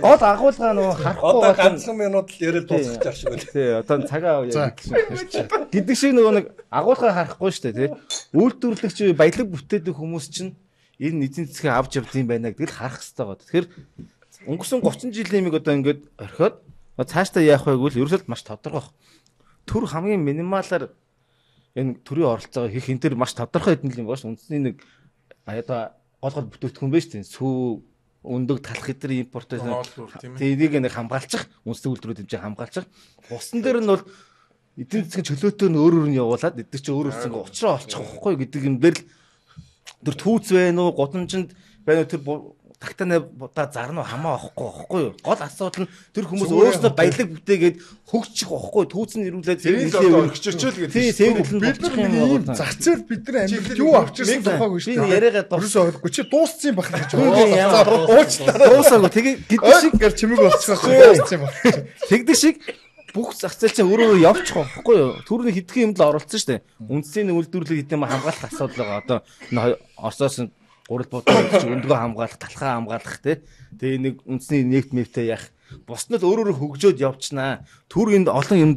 гол агуулгаа нөгөө харахгүй одоо ганцхан минут л яриад дуусгаж ах шиг байна. Тий одоо цагаа гэдэг шиг нөгөө нэг агуулгаа харахгүй шүү дээ тий. Үйлдвэрлэгч баялаг бүтээдэг хүмүүс чинь энэ эзэн засгийн авч явд юм байна гэдгийг харах хэрэгтэй байгаа. Тэгэхээр өнгөрсөн 30 жилийн юмыг одоо ингээд орхиод цаашдаа яах вэ гэвэл ерөөсөө маш тодорхой. Төр хамгийн минималаар энэ төрийн оролцоогоо хийх энэ төр маш тодорхой хэдэн юм байна шүү. Үндэсний нэг одоо гол бүтээгдэхүүн байна шүү дээ. Сүү өндөг талах хэдэр импорт энийг нэг хамгаалчих, үндэсний үйлдвэрүүд хэмжээ хамгаалчих. Усан дээр нь бол эдийн засгийн чөлөөтөө нь өөр нь явуулаад эдгээр чинь өөр өөрсөнгө уучраа олчих واخхой гэдэг юм дээр л тэр түүц байна уу, гудамжинд байна уу, тэр тагтааны будаа зарна уу хамаа واخхгүй юу. Гол асуудал нь тэр хүмүүс өөрсдөө баялаг бүтээгээд хөгжих واخхгүй. Түүц нь ирүүлээд хөгжөрчөөл гэдэг. Тий, сэргэлэн бид нар зах зээл бидний амьдралд юу авчирсан тухайг шүү дээ. Би яриагаад дуусаа ойлгохгүй чи дууссан юм байна гэж уучлаарай. Дуусаагүй тэгээ гэдэг шиг гэр чимэг болчихсон дууссан юм байна. Тэгдэг шиг бүх зах зээл чинь өөрөө явчих واخхгүй юу. Түрүүний хэдхэн юмд л оролцсон шүү дээ. Үндэсний үйлдвэрлэл хэдэм хамгаалах асуудал байгаа. Одоо Оросоос гурал бодол гэж өндгөө хамгаалах, талхаа хамгаалах тэгээ нэг үндэсний нэгт мэвтэй яах. Бус нь л өөрөөр хөгжөөд явчихнаа. Түр энд олон юм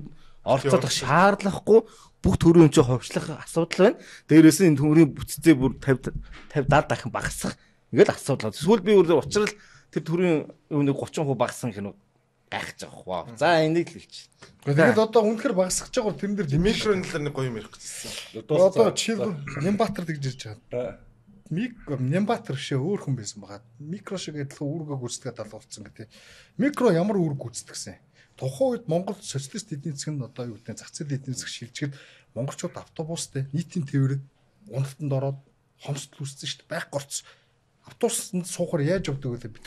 оролцох шаардлагагүй бүх төрийн өмчөө ховчлох асуудал байна. Дээрээс нь энэ төмөрийн бүтцээ бүр 50 70 дахин багасгах ингээл асуудал. Эсвэл би өөр учраас тэр төрийн үүнийг 30% багассан гэх нь гайхаж байгаа. Вау. За энийг л хэлчих. Тэгээд одоо үнэхээр багасгаж байгаа тэрэн дээр микронлэр нэг гоё юм ярих гэсэн. Одоо жишээл Нямбатар гэж ирж байгаа. Нямбатар шээ өөр хүн байсан байгаа. Микро шиг адилхан үүргээ гүйцэтгээд алуулсан гэдэг. Микро ямар үүрэг гүйцэтгсэн? Тухайн үед Монгол социалист эдийн засаг нь одоо юу гэдэг зах зээл эдийн засаг шилжихэд монголчууд автобустай нийтийн тээврээр уналтанд ороод хомсдол үүссэн шүү дээ. Байх горц. Автобусанд суухаар яаж явдаг вэ бид.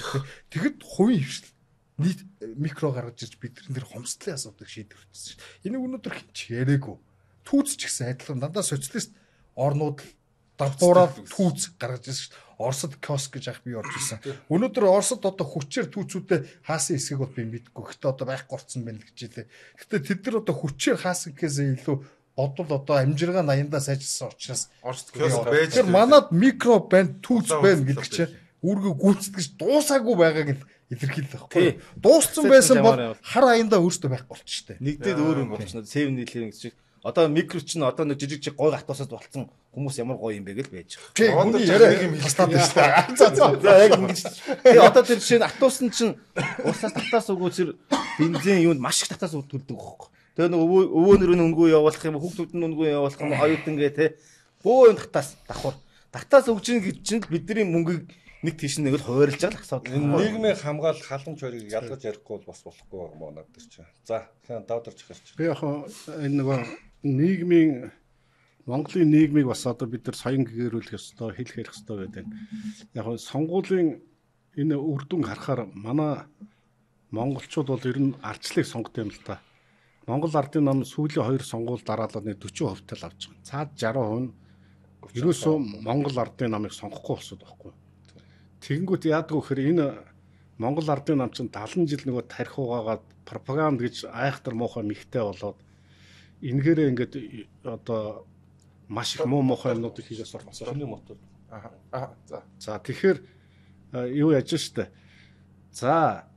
Тэгэхэд хувийн хвшил нийт микро гаргаж ирж бид тэр хомсдлын асуудыг шийдвэрлэсэн шүү дээ. Энийг өнөөдөр хинч яриаггүй. Түүц ч гэсэн адилхан дандаа социалист орнууд давхуураад түүц гаргаж ирсэн шүү дээ. Оросд киоск гэж ах би орж ирсэн. Өнөөдөр Оросд одоо хүчээр түүцүүдэд хаасан хэсгийг бол би мэдгүй. Гэхдээ одоо байхгүй орцсон байна л гэж хэлээ. Гэхдээ тэд нар одоо хүчээр хаасан гэхээсээ илүү бодвол одоо амжиргаа 80-аас ажилласан учраас Оросд киоск байж тэр манад микро банд түүц байна гэдэг чинь үүргээ гүйцэтгэж дуусаагүй байгааг л илэрхийлэх байхгүй. Дууссан байсан бол хар аяндаа өөртөө байхгүй болчих штэ. Нэгдээд өөр юм болчихно. Сев нийлэх гэж. Одоо микро чинь одоо нэг жижиг гой гатуусаад болцсон хүмүүс ямар гоё юм бэ гэж байж байгаа. Оны яриа юм хэлстаад байна штэ. За яг ингэж. Тэгээ одоо тэр жишээ нь атуусан чинь уусаас татаас өгөө зэр бензин юунд маш их татаас төлдөг байхгүй. Тэгээ нэг өвөөнөр нь өнгөө явуулах юм, хүүхдүүд нь өнгөө явуулах юм, оюутангээ те бөө юм татаас давхар. Татаас өгч ин гэж чинь бидний мөнгийг нэг тийш нэг л хуваарлж байгаа л асуудал. Нийгмийн хамгаалал халамж хоёрыг ялгаж ярихгүй бол бас болохгүй байгаа мó надад чинь. За давдарч хэрч. Би яг энэ нөгөө нийгмийн Монголын нийгмийг бас одоо бид нар соён гэгэрүүлэх ёстой, хэл хэрэх ёстой гэдэг. Яг сонгуулийн энэ үр дүн харахаар манай монголчууд бол ер нь ардчлалыг сонгодог юм л та. Монгол ардын нам сүүлийн 2 сонгуул дараалал 40% тал авч байгаа. Цаад 60% нь ерөөсөө Монгол ардын намыг сонгохгүй болсод байхгүй. Тэгэнгүүт яадаг вэ гэхээр энэ Монгол ардын нам чинь 70 жил нөгөө тарих угаагаад пропаганд гэж айхтар муухай михтэй болоод энэгээрээ ингээд одоо маш их муу муухай юмнуудыг хийжээс орцсон. Мотор. За тэгэхээр юу яаж штэ. За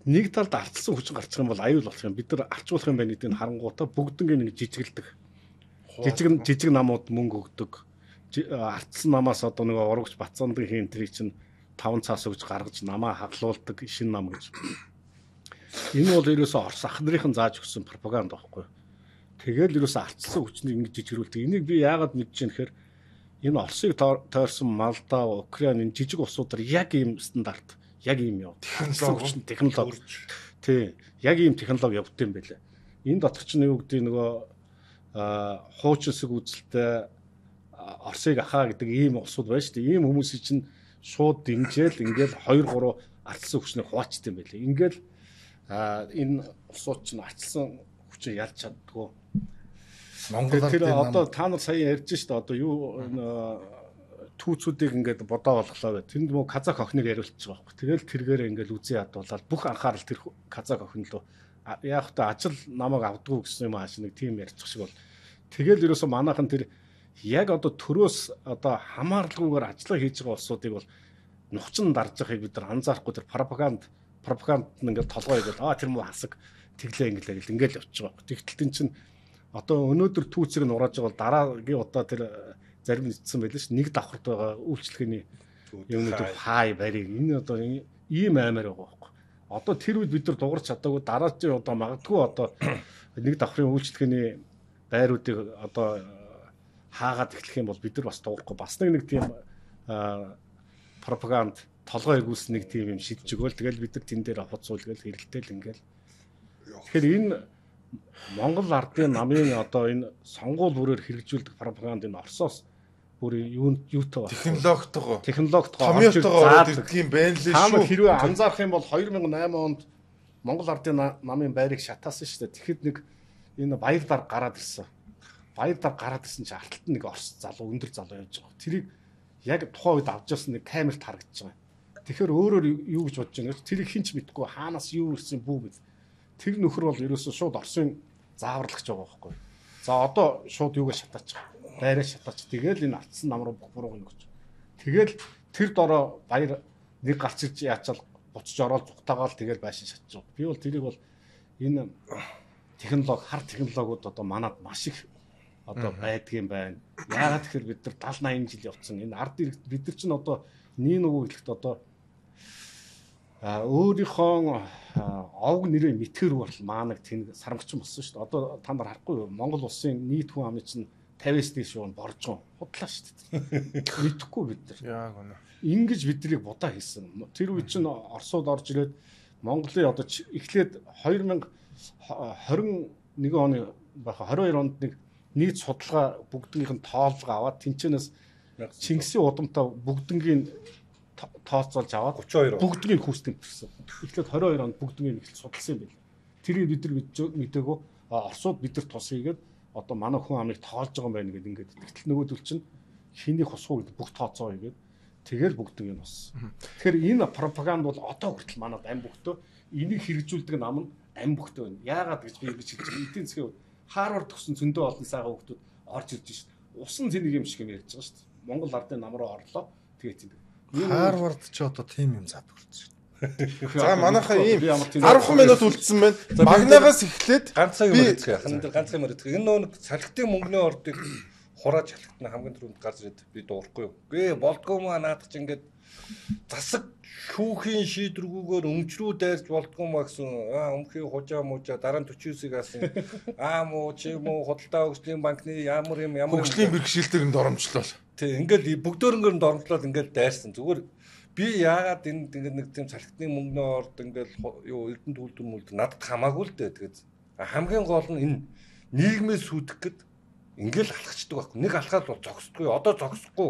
нэг талд ардсан хүчин гарчих юм бол аюул болох юм. Бид нар арчуулах юм байна гэдгийг харангуйтаа бүгднийг нэг жижигэлдэг. Жижиг намууд мөнгө өгдөг. Ардсан намаас одоо нөгөө урагч Бацаандын хинтрийг чинь 5 цаас өгж гаргаж намаа хаглуулдаг шин нам гэж. Энэ бол ерөөсөө Орос ах нарын зааж өгсөн пропаганда байхгүй. Тэгэл ерөөсөө ардсан хүчнийг ингэж жижигрүүлдэг. Энийг би яагаад мэдэж байна гэхээр энэ Оросыг тойрсон Молдов, Украин энэ жижиг улсуудаар яг ийм стандарт, яг ийм яв. Технологи. Тий, яг ийм технологи явд юм байлаа. Энэ дотор ч нэг үгдээ нөгөө хуучин сүг үзэлтэй Оросыг ахаа гэдэг ийм улсууд байна шүү дээ. Ийм хүмүүсийг чинь шууд дэмжээл ингээл 2-3 ардсан хүчнийг хуваачт юм байлаа. Ингээл энэ улсууд чинь ардсан хүчээ ялж чаддгүй. Монгол тэр одоо та нар сая ярьж штэ одоо юу түүцүүдийг ингээд бодоо болголоо гэх. Тэнд мөн казак охиныг яриулчих байгаа байхгүй. Тэгэл тэргээр ингээд үзээ ядуулаад бүх анхаарал тэр казак охин лөө яг та ажил намайг авдггүй гэсэн юм ааш нэг тим ярьчих шиг бол. Тэгэл ерөөсө манайхан тэр яг одоо төрөөс одоо хамааралгүйгээр ажиллаа хийж байгаа улсуудыг бол нухчин дарж байгааг бид нар анзаарахгүй тэр пропаганд ингээд толгой игээл тэр муу хасаг тэглээ ингээл явчих байгаа. Тэгтэл тэн чинь одоо өнөөдөр түүцийг нурааж байгаа бол дараагийн удаа тэр зарим нэгдсэн байлээ ш. Нэг давхарт байгаа үйлчлэгээний юмнууд хай барийг энэ одоо ийм аймаар байгаа байхгүй. Одоо тэр үед бид нар дугарч чадаагүй дараагийн удаа магадгүй одоо нэг давхрын үйлчлэгээний байруудыг одоо хаагаад эхлэх юм бол бид нар бас дуурахгүй бас нэг тийм пропаганд толгой эргүүлсэн нэг тийм юм шидэж өгөөл тэгэл бид нар тэн дээр хоцуулгээл хэрэлтэл ингээл. Тэгэхээр энэ Монгол ардын намын одоо энэ сонгуул бүрээр хэрэгжүүлдэг пропаганд энэ Оросоос бүр юутай байна. Технологитойгоо заадаг юм байна лээ шүү. Та хэрвээ анзаарах юм бол 2008 онд Монгол ардын намын байрыг шатаасан шүү дээ. Тэгэхэд нэг энэ баяр дарга гараад ирсэн. Баяр дарга гараад ирсэн чинь арталт нэг Орос залуу өндөр залуу явж байгаа. Тэрийг яг тухайн үед авч явсан нэг камерт харагдаж байгаа. Тэгэхээр өөрөөр юу гэж бодож байгаа вэ? Тэрийг хинч мэдгүй хаанаас юу ирсэн бүү гэж. Тэр нөхөр бол ерөөсөө шууд Оросын зааварлагч байгаа байхгүй. За одоо шууд юугаа шатаач. Байраа шатаач. Тэгэл энэ алтсан нам руу бурууг нөгч. Тэгэл тэр дороо баяр нэг гарч ирж яачаал буцаж ороод зүгтаагаал тэгэл байшин шатчих. Би бол тэрийг бол энэ технологи хар технологиуд одоо манад маш их одоо байдгийн байна. Яагаад тэгэхээр бид нар 70 80 жил явцсан. Энэ ард иргэд бид нар чинь одоо нийн нөгөө хэлэхэд одоо өөрийнхөө овг нэрээ мэтгэр бол маанаг тэн сармагчин болсон шүү дээ. Одоо та нар харахгүй юу? Монгол улсын нийт хүн амын чинь 50-с дээш шуун борж гоо. Худлаа шүү дээ. Мэдэхгүй бид нар. Яг үнэ. Ингэж биднийг будаа хийсэн. Тэр үе чинь Оросууд орж ирээд Монголын одоо эхлээд 2021 оны баха 22 онд нэг нийт судалгаа бүгднийх нь тоолго аваад тэнцэнээс Чингисийн удамтай бүгднгийн тооцоолж аваад 32 бүгднийг хүүстэмжсэн. Эхлээд 22 онд бүгднийг их судалсан юм байна. Тэрийг бид нар мэдээгүй Оросууд бид нар тус хийгээд одоо манай хүн амыг тоолж байгаа юм байна гэдэг ингээд. Тэгтэл нөгөөдөл чинь Хиний хусгуу гэдэг бүх тооцоо хийгээд тэгэл бүгдийг нь болсон. Тэгэхээр энэ пропаганд бол одоо хүртэл манад ам бөхтөө энийг хэрэгжүүлдэг нам нь ам бөхтөө байна. Яагаад гэж би ингэж хэлж байгаа. Эдийн засгийн Харвард төгсөн зөндөө олон сайхан хүмүүс орж ирж шít. Усан цэнийг юм шиг юм ярьж байгаа шít. Монгол ардын нам руу орлоо. Тэгээд Харвард ч одоо тийм юм заадаг болсон. За манайхаа ийм 10 минут үлдсэн байна. Магнагаас эхлээд ганцхан юм хэлцгээе. Ганцхан юм хэлцгээе. Энэ нөө салхитын мөнгөний ордыг хурааж халахтна хамгийн түрүүнд гарч ирээд би дуурахгүй юу. Гээ болдгоо маа наадах чинь ингээд засаг шүүхийн шийдвэргүйгээр өмчрүү дайрч болдгоо маа гэсэн өмхийн хужаа мужаа дараа нь 49-ийг аасан муу чи муу худалдаа хөгжлийн банкны ямар хөгжлийн бэрхшээлтэр нь доромжлол. Тэг ингээд бүгдөөрөнгөөр нь доромжлол ингээд дайрсан. Зүгээр би яагаад энэ нэг тийм салхитны мөнгөний орд ингээд юу эрдэнэ төлөвлөлт мүлд надад хамаагүй л дээ. Тэгээд хамгийн гол нь энэ нийгмээс сүйдэх гэд ингээл алхацдаг байхгүй. Нэг алхаад бол зогсдгүй. Одоо зогсохгүй.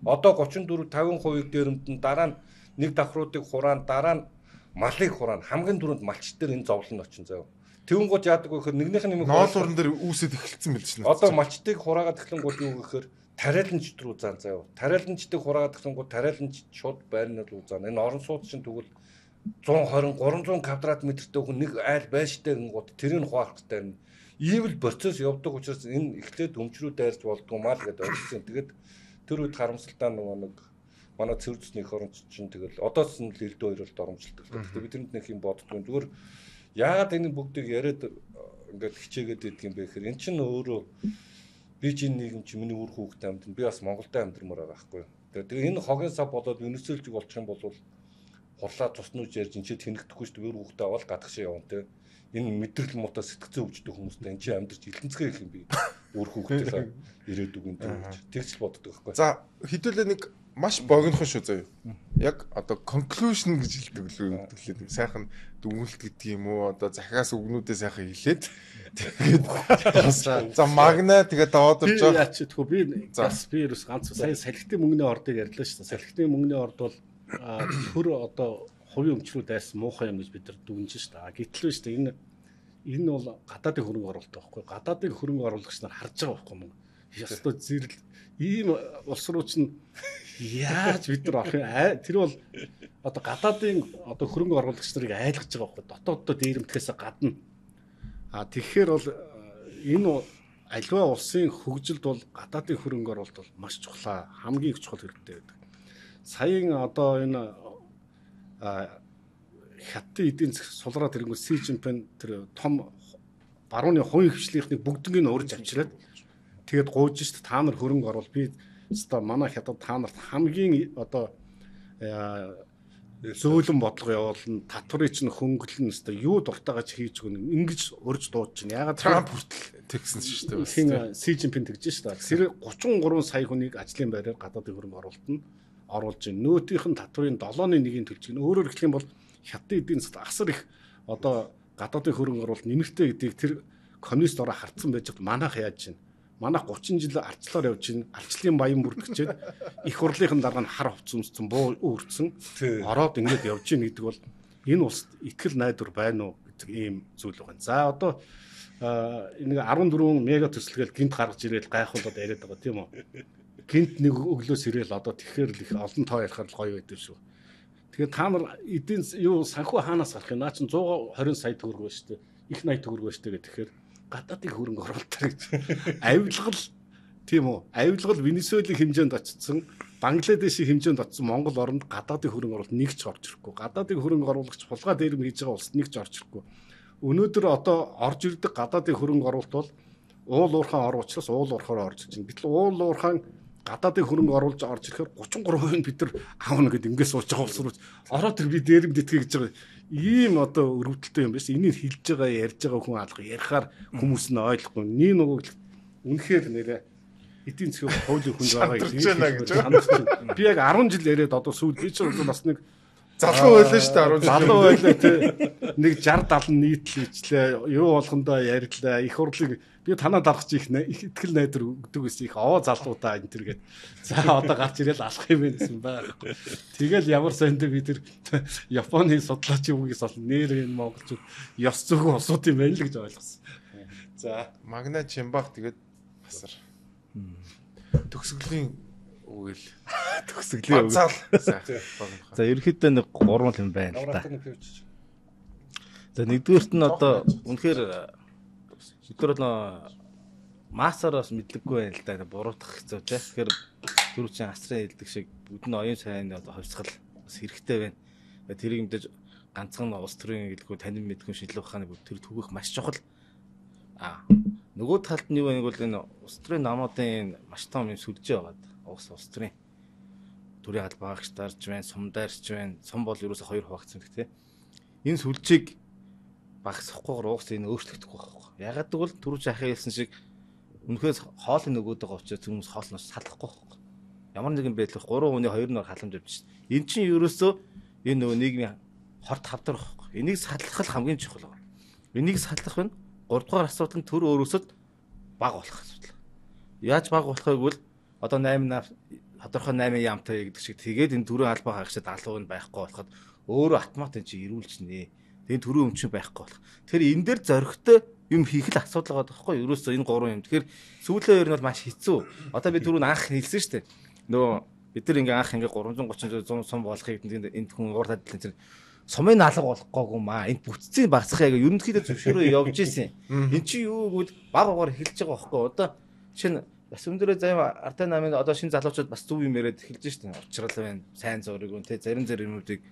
Одоо 34-50% дээрэмтэн дараа нь нэг давхруудыг хураан дараа нь малыг хураан хамгийн түрүүнд малч дээр энэ зовлон очин заяа. Тэгүн гот яадаг вэ гэхээр нэгнийх нь юм ноолуурн дээр үүсэд эхэлсэн байл чинь. Одоо малчтыг хураагаад эхлэнгүүд юу гэхээр тариаланч руу зан заяа. Тариаланчдыг хураагаад эхлэнгүүд тариаланч шууд байрнууд руу зан. Энэ орон сууц чинь тэгвэл 120 300 квадрат метртэй хүн нэг айл байштай гингууд тэрийг хуваах хэрэгтэй. Ийм л процесс явдаг учраас энэ эхлээд өмчрүү дайрч болдгоо маа л гэдэг ойлгосон. Тэгээд тэр үед харамсалтай нэг манай цэвэр зүсний эх оронч чинь тэгэл одоос нь л элдв хоёроор доромжилдаг. Тэгээд бид тэнд нэг юм боддгоо зүгээр яагаад энэ бүгдийг яриад ингээд хичээгээд идэх юм бэ гэхээр эн чинь өөрөө би чинь нийгэм чи миний үр хүүхдээ амьд би бас Монголд амьдмаар байгаа байхгүй. Тэгээд энэ хогийн сав болоод юнисэлжиг болчих юм бол хурлаа туснууж ярьж энэ тэнэгдэхгүй шүү дээ үр хүүхдээ авал гадагшаа явна те. Энэ мэдрэл муутай сэтгцэн өвчтэй хүмүүстэй энэ чинь амьдарч илэнцгээ их юм би өөр хүүхдээсээ ирээдүг юм тэгч л боддог байхгүй. За хэдүүлээ нэг маш богинохон шүү заяа. Яг одоо conclusion гэж хэлдэг л үү. Сайхан дүгнэлт гэдэг юм уу? Одоо захиас үгнүүдээ сайхан хэлээд тэгээд за магна тэгээд даваад орж байгаа. Яач тэгвэл би бас би ерөөс ганц сая салхитын мөнгөний ордыг ярьлаа шүү дээ. Салхитын мөнгөний орд бол төр одоо хувийн өмчрүү дайрсан муухай юм гэж бид нар дүгнэж шүү дээ. Гэтэл шүү дээ энэ бол гадаадын хөрөнгө оруулалт байхгүй. Гадаадын хөрөнгө оруулагч нар харж байгаа байхгүй юу? Ястой зэрэл ийм улс руу чинь яаж бид нар орох юм? Тэр бол одоо гадаадын одоо хөрөнгө оруулагч нарыг айлгаж байгаа байхгүй. Дотооддоо дээрэмтгэхээс гадна. Тэгэхээр бол энэ аливаа улсын хөгжилд бол гадаадын хөрөнгө оруулалт бол маш чухал, хамгийн их чухал хэрэгтэй байдаг. Саяын одоо энэ хятадын эдийн засаг сулраад ирэнгүүт Си Жинпин тэр том барууны хувийн хвшлийнхнийг бүгднийг нь урьж авчираад тэгээд гуйж шít та нар хөрөнгө оруул би өстой манай хятад та нарт хамгийн одоо зөөлөн бодлого явуулна татврыг чинь хөнгөлн өстой юу дуртайгаа ч хийж өгнө ингэж урьж дууд чинь ягаад Трамп хүртэл тэгсэн шүү дээ. Си Жинпин тэгж шít. Тэр 33 сая хүнийг ажлын байраар гадаадын хөрөнгө оруулалтанд оруулж байна. Нөөтийнх нь татврын 7.1-ийг төлж гин. Өөрөөр хэлэх юм бол хятадын эдийн засагт асар их одоо гадаадын хөрөнгө оруулалт нэмэртэй гэдгийг тэр коммунист ороо хартсан байж байгаа манайх яаж байна? Манайх 30 жил арчлаар явж байна. Арчлын баян бүрдгчээд их хурлынхын дарга нь хар хувц өмссөн, буу өрцөн ороод ингэж явж гин гэдэг бол энэ улсад итгэл найдвар байна уу гэдэг ийм зүйл байна. За одоо нэг 14 мега төслгээл гинт гаргаж ирээл гайхуулаад яриад байгаа тийм үү? Гинт нэг өглөөс ирээл одоо тэгэхээр л их олон тоо ярихаар л гоё байдаг шүү. Тэгээд та нар эдийн юу санхүү хаанаас гарах юм? Наа чин 120 сая төгрөг байна шүү дээ. Их 80 төгрөг байна шүү дээ гэхээр гадаадын хөрөнгө оруулалт гэж авилгал тийм үү? Авилгал Венесуелийн хэмжээнд очсон, Бангладешийн хэмжээнд очсон Монгол оронд гадаадын хөрөнгө оруулалт нэг ч орж ирэхгүй. Гадаадын хөрөнгө оруулагч хулгай дээрм хийж байгаа улсад нэг ч орж ирэхгүй. Өнөөдөр одоо орж ирдэг гадаадын хөрөнгө оруулалт бол уул уурхаан ор учраас уул уурхаар орж ирж байна. Гэтэл уул уурхаан гадаадын хөрөнгө оруулж орж ирэхээр 33% бид нар аавна гэдэг ингээд сууж байгаа улс руу ороод тэр би дээрм дэтгэе гэж байгаа ийм одоо өрөвдөлтөй юм биш. Энийг хэлж байгаа ярьж байгаа хүн алга ярихаар хүмүүс нь ойлгохгүй. Нэг нөгөө үнэхээр нэрээ эдийн засгийн хуулийн хүн байгаа гэж би яг 10 жил яриад одоо сүүл би ч бас нэг залуу байлаа шүү дээ 10 жил. Залуу байлаа тий. Нэг 60 70 нийтлээ ичлээ. Юу болгондоо ярьлаа. Их хурлыг би танаа дарах чи их итгэл найдвар өгдөг гэсэн их овоо залуудаа энэ төр гээд. За одоо гарч ирээл алах юм байсан байхгүй. Тэгэл ямар сайнтай би тэр Японы судлаачийн үгээс бол нэр энэ монголчууд ёс зүйн улсууд юм байна л гэж ойлгосон. За Магна Чимбах тэгээд басар төгсгөлийн Үгүй л. Төгсгөлээ. Заал. За ерөнхийдөө нэг 3 юм байна л да. За нэгдүгээрт нь одоо үнэхээр өдөр нь маасараас мэдлэггүй байна л да. Буруутгах хэцүү тий. Тэгэхээр түрүүчийн асрын хэлдэг шиг бүдэн оюун сайн одоо хувьсгал бас хэрэгтэй байна. Тэрийг мэдээж ганцхан улс төрийн гэлгүй танин мэдгүй шилжүүлэх ухааны тэр түгэх маш чухал. Нөгөө талд нь юу вэ гэвэл энэ улс төрийн намуудын маш том юм сүлжээ байгаа. Улс төрийн төрийн албаагч дарж байна, сум дайрч байна. Сум бол ерөөсө 2 хуваагдсан гэх тий. Энэ сүлжээг багасгахгүйгээр уус энэ өөрчлөгдөхгүй байхгүй. Ягаад гэвэл түрүү жахаа хэлсэн шиг үнэхээр хоолны нөгөөд байгаа учраас хүмүүс хоолноос салахгүй байхгүй. Ямар нэгэн байдлаар 3 хүний 2 нор халамж авч шин. Эн чинь ерөөсөө энэ нөгөө нийгмийн хорт хавдар байхгүй. Энийг саллах хамгийн чухал байна. Энийг саллах нь 3 дугаар асуудал нь төр өөрөөсөө баг болох асуудал. Яаж баг болохыг бол одоо 8 тодорхой 8 яамтай гэдэг шиг тэгээд энэ төрийн албаа хаагчид алуу нь байхгүй болоход өөрөө автомат энэ чинь ирүүлчихнэ. Тэгээд төрийн өмчн байхгүй болох. Тэгэхээр энэ дээр зөрөгтэй юм хийх л асуудал байгаа байхгүй юу? Ерөөсөө энэ 3 юм. Тэгэхээр сүүлийн 2 нь бол маш хэцүү. Одоо би түрүүн анх хэлсэн шүү дээ. Нөгөө бид нар ингээ анх ингээ 330 100 сум болохыг энд хүн ууртаад хэлсэн чинь сумын алга болохгүйгүй маа. Энд бүтцийн багцах яг ерөнхийдөө зөвшөөрөө явж исэн. Эн чинь юу гэвэл баг угаар эхэлж байгаа байхгүй юу? Одоо чинь бас өндөрөө заяа артай намын одоо шинэ залуучууд бас зөв юм яриад эхэлж штэ. Учрал байна. Сайн зургийг үн тэ зарим юмнуудыг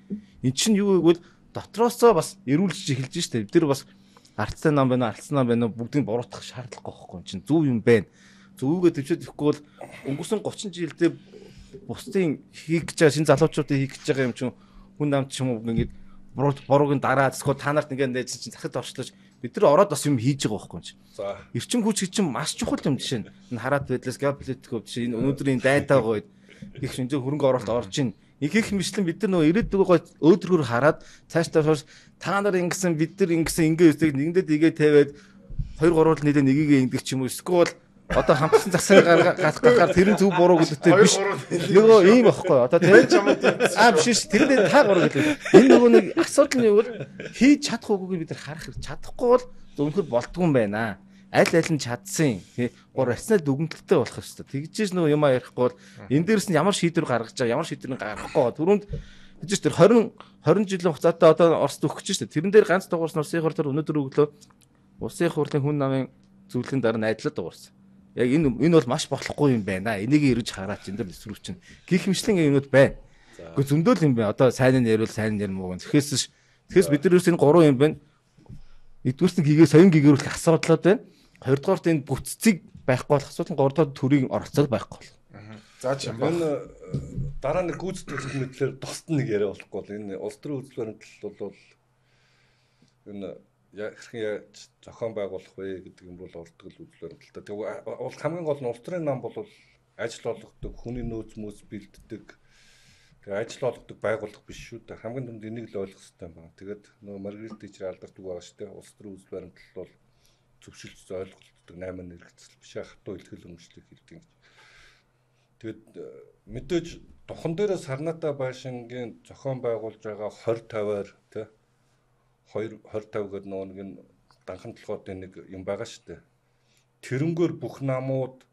эн чинь юу гэвэл дотроосоо бас эрүүлж эхэлж штэ. Бид нар бас арцтай нам байна, арцсан нам байна бүгдийг буруутгах шаардлагагүй байхгүй юм чинь зөв юм байна. Зөвүүгээ төвчөд ихгүй бол өнгөрсөн 30 жилдээ бусдын хийх гэж байгаа шинэ залуучуудын хийх гэж байгаа юм чинь хүн намд ч юм уу ингээд буруугийн дараа зөвхөн та нарт ингээд нээж чинь захид орчлож бид нар ороод бас юм хийж байгаа байхгүй юм чинь. За эрчим хүч чинь маш чухал юм жишээ нь хараад байдлаас геополитик хөв жишээ энэ өнөөдрийн дайтай байгаа үед их шинжлэх хөрөнгө оруулалт орж ийн. Их мэтлэн бид нар нөгөө ирээдүгөө өөдрөгөр хараад цаашдаа та нар ингэсэн бид нар ингэсэн ингээ үсэг нэгэндээ дигээ тавиад 2 3 нийлээ нэгийг ингэдэг ч юм уу эсвэл одоо хамтсан засаг гаргахаар тэрэн зөв буруу гэдэгтэй биш. Нөгөө ийм байхгүй. Одоо тэр биш тэрнээ та гурав гэдэг. Энэ нөгөө нэг асуудал нь юу вэ? Хийж чадах уугүй бид нар харах чадахгүй бол зөвхөн болдгүй юм байна. Аль нь чадсан. 3 арснаа дүгнэлттэй болох ёстой. Тэгжээс нөгөө юм ярихгүй бол энэ дээрс нь ямар шийдвэр гаргаж байгаа, ямар шийдвэрийг гаргахгүй. Түрүүнд тэгжээс тэр 20 жилийн хугацаатай одоо Оросд өгч штэ. Тэрэн дээр ганц дугуурсан Оросын хурлаар өнөөдөр өглөө Улсын хурлын хүн намын зөвлөлийн дараа найдлаад дугуурсан. Яг энэ бол маш болохгүй юм байна. Энийг эргэж хараач энэ дөр нэсрүүчин. Гэх мэтлэн юмуд байна. Гэхдээ зөндөл юм байна. Одоо сайн нь ярил сайн нь ярмуу. Тэгэхээс бид нэрс энэ 3 юм байна. Эдгээрс нь гигээ соён гэгэрүүлэх асуудлууд байна. Хоёрдугаарт энэ бүтцийг байхгүй болох асуудал, гуравдугаар төрийн оролцол байхгүй болох. За ч юм байна. Энэ дараа нэг гүйцэтгэх мэдлэр тусад нэг яриа болохгүй бол энэ улс төрийн үзэл баримтлал бол энэ хэрхэн зохион байгуулах вэ гэдэг юм бол ордгол үзэл баримталтай. Тэгээ хамгийн гол нь улс төрийн нам бол ажил олгодог, хүний нөөц мөс бэлддэг. Тэгээ ажил олгодог байгууллага биш шүү дээ. Хамгийн түрүүнд энийг л ойлгох хэрэгтэй байна. Тэгээд нөгөө Маргарита Тичер алдардаг байгаа шүү дээ. Улс төрийн үзэл баримтлал бол зөвшөлтөж ойлголтдог 8 нэрэгцэл биш хатуу илтгэл өмчлөлийг хэлдэг. Тэгээд мэдээж духан дээрээ Сарната Байшингийн зохион байгуулж байгаа 20-50-аар тий 20-50 гэдэг нэг нь данхан толгойн нэг юм байгаа шүү дээ. Тэрнгөөр бүх намууд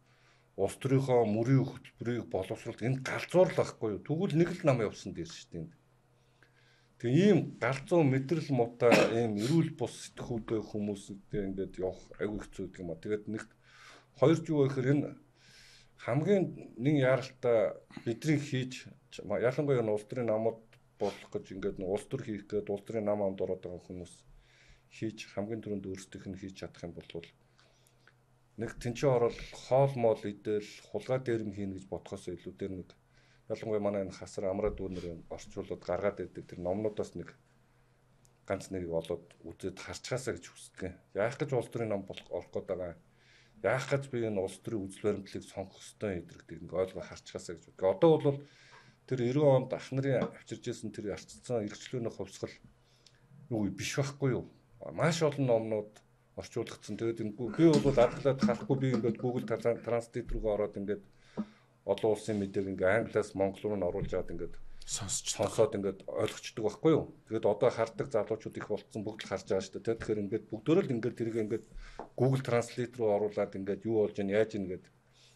улс төрийнхөө мөрийн хөтөлбөрийг боловсруулалт энэ галзуур л байхгүй юу. Тэгвэл нэг л нам явсан дээр шүү дээ. Тэгээ ийм галзуу мэдрэл муутай ийм эрүүл бус сэтгхүүдтэй хүмүүстэй ингээд явах аягүй хэцүү гэдэг юм а. Тэгээд нэгт хоёрч юу вэ гэхээр энэ хамгийн нэг яаралтай бидний хийж ялангуяа улс төрийн намууд болох гэж ингээд улс төр хийх гээд улс төрийн нам амд ороод байгаа хүмүүс хийж хамгийн түрүүнд өөрсдийнх нь хийж чадах юм бол нэг тэнцээ орол хоол моол идэл хулгай дээрэм хийнэ гэж бодхоос илүү дээр нэг ялангуяа манай энэ хасар амраа дүүнэр орчуулад гаргаад ирдэг тэр номнуудаас нэг ганц нэрийг олоод үзээд харчаасаа гэж хүсдэг. Яах гэж улс төрийн нам орох гээд байгаа. Яах гэж би энэ улс төрийн үзэл баримтлалыг сонгох ёстой гэдгийг ингээ ойлгоо харчаасаа гэж боддог. Одоо бол тэр 90 онд ах нарын авчирж ирсэн тэр арчилсан эрхчлөөний хувьсгал юу биш байхгүй юу? Маш олон номнууд орчуулгдсан. Тэгээд энэ би бол адгалаад харахгүй би ингээд Google Translate руугаа ороод ингээд олон улсын мэдээг ингээ англиас монгол руу нь оруулж аваад ингээд сонсоод ингээд ойлгочдөг байхгүй юу. Тэгээд одоо хардаг залуучууд их болцсон бүгд л харж байгаа шүү дээ. Тэгэхээр ингээд бүгдөө л ингээд тэрийг ингээд Google Translate руу оруулаад ингээд юу болж ийн яаж ийн гэд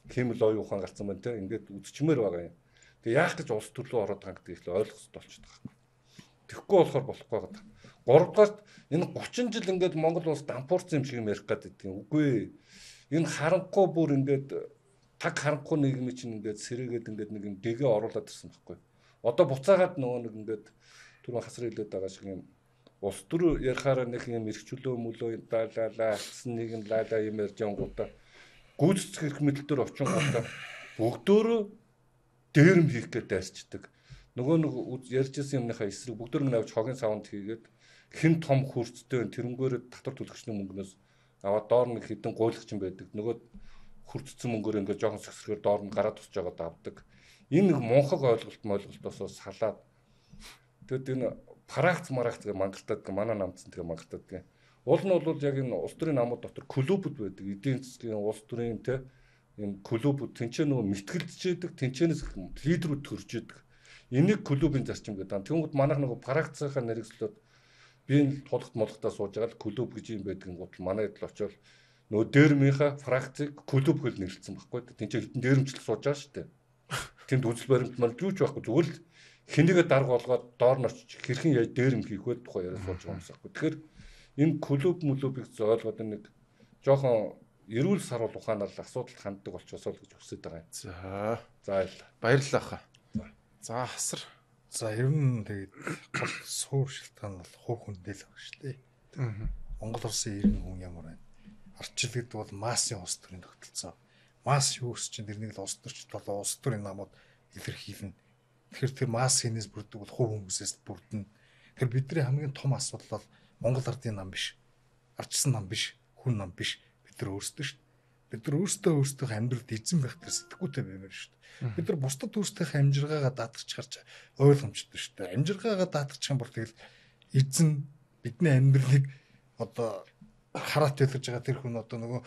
Хэмэл ой ухаан гарсан байна те. Ингээд үзчмээр байгаа юм. Тэгээ яах гэж улс төрлөө ороод байгаа гэдгийг их ойлгох хэрэгтэй болчиход байгаа. Тэгэхгүй болохоор болохгүй байгаа. 3-р энэ 30 жил ингээд Монгол улс дампуурсан юм шиг юм ярих гэдэг юм. Үгүй. Энэ харанхуй бүр ингээд таг харанхуй нийгмийн чинь ингээд сэрээгээд ингээд нэг юм дэгээ оруулаад ирсэн байхгүй. Одоо буцаагаад нөгөө нэг ингээд түрүү хасар хэлээд байгаа шиг юм улс төр ярихаараа нэг юм эрхчлөө мөлөө даалаа гэсэн нэг юм лаалаа юм ярьж ангуудаа гүйцэтгэх мэдлэлээр очин гутаа бүгдөө дээрэм хийх гээд дайрчдаг. Нөгөө нэг ярьж ирсэн юмныхаа эсрэг бүгдөө навч хогийн савнд хийгээд хэн том хурцтэй тэрнгөөрөө татвар төлөгчний мөнгнөөс аваад доор нэг хэдэн гуйлагч юм байдаг. Нөгөө хурцсан мөнгөөр ингээд жоохон сэгсрэгээр доор нь гараад тусч байгаад авдаг. Энэ нэг мунхаг ойлголтоос салаад тэгэд энэ парагц марагц гэж мангалтаад манай намдсан тэгээ мангалтаад гэх. Уул нь бол яг энэ улс төрийн намууд дотор клубуд байдаг. Эдийн засгийн улс төрийн те энэ клубуд тэнцээ нөгөө мэтгэлдчээдэг, тэнцэнээс лидерүүд төрж идэг. Энийг клубын зарчим гэдэг. Тэнгүүд манайх нөгөө парагцынхаа нэрэгслээд би энэ тулгт молготаа сууж байгаа л клуб гэж юм байдаг гот манайд л очивол нөгөө дээрмийнхаа фракцыг клуб гэж нэрлэлсэн байхгүй. Тэнцээ хитэн дээрмчлэл сууж байгаа шүү дээ. Тэнд үзэл баримт мал юуч байхгүй зүгээр л хэнийгээ дарга болгоод доор нь очиж хэрхэн яаж дээрм хийх вэ тухай яриа сууж байгаа юмсаа байхгүй. Тэгэхээр энэ клуб мүлөбийг ойлгоод нэг жоохон эрүүл сарвал ухаанаар асуудалд ханддаг болчихсоо л гэж хүсэж байгаа юм. За баярлалаа хаа. За хасар. За ер нь тэгээд гол суур шилтгаан бол хувь хүндэл байгаа шүү дээ. Монгол улсын 90 хүн ямар байна. Арчил гэдэг бол массын улс төрийн тогтолцоо. Масс юу гэсэн чинь тэрнийг л улс төрчд болоо улс төрийн намууд илэрхийлнэ. Тэгэхээр тэр масс хинээс бүрддэг бол хувь хүмүүсээс бүрдэнэ. Тэгэхээр бидний хамгийн том асуудал бол Монгол ардын нам биш. Арчсан нам биш, хүн нам биш. Бид нар өөрсдөө шүү дээ. Бид нар өөрсдөө амьдралд эзэн байх тэр сэтгэхүйтэй баймаар шүү дээ. Бид нар бусдад өөрсдийнхээ амжиргаагаа даатгаж харж ойлгомжтой шүү дээ. Амжиргаагаа даатгах юм бол тэгэл эзэн бидний амьдралыг одоо хараат байлгаж байгаа тэр хүн одоо нөгөө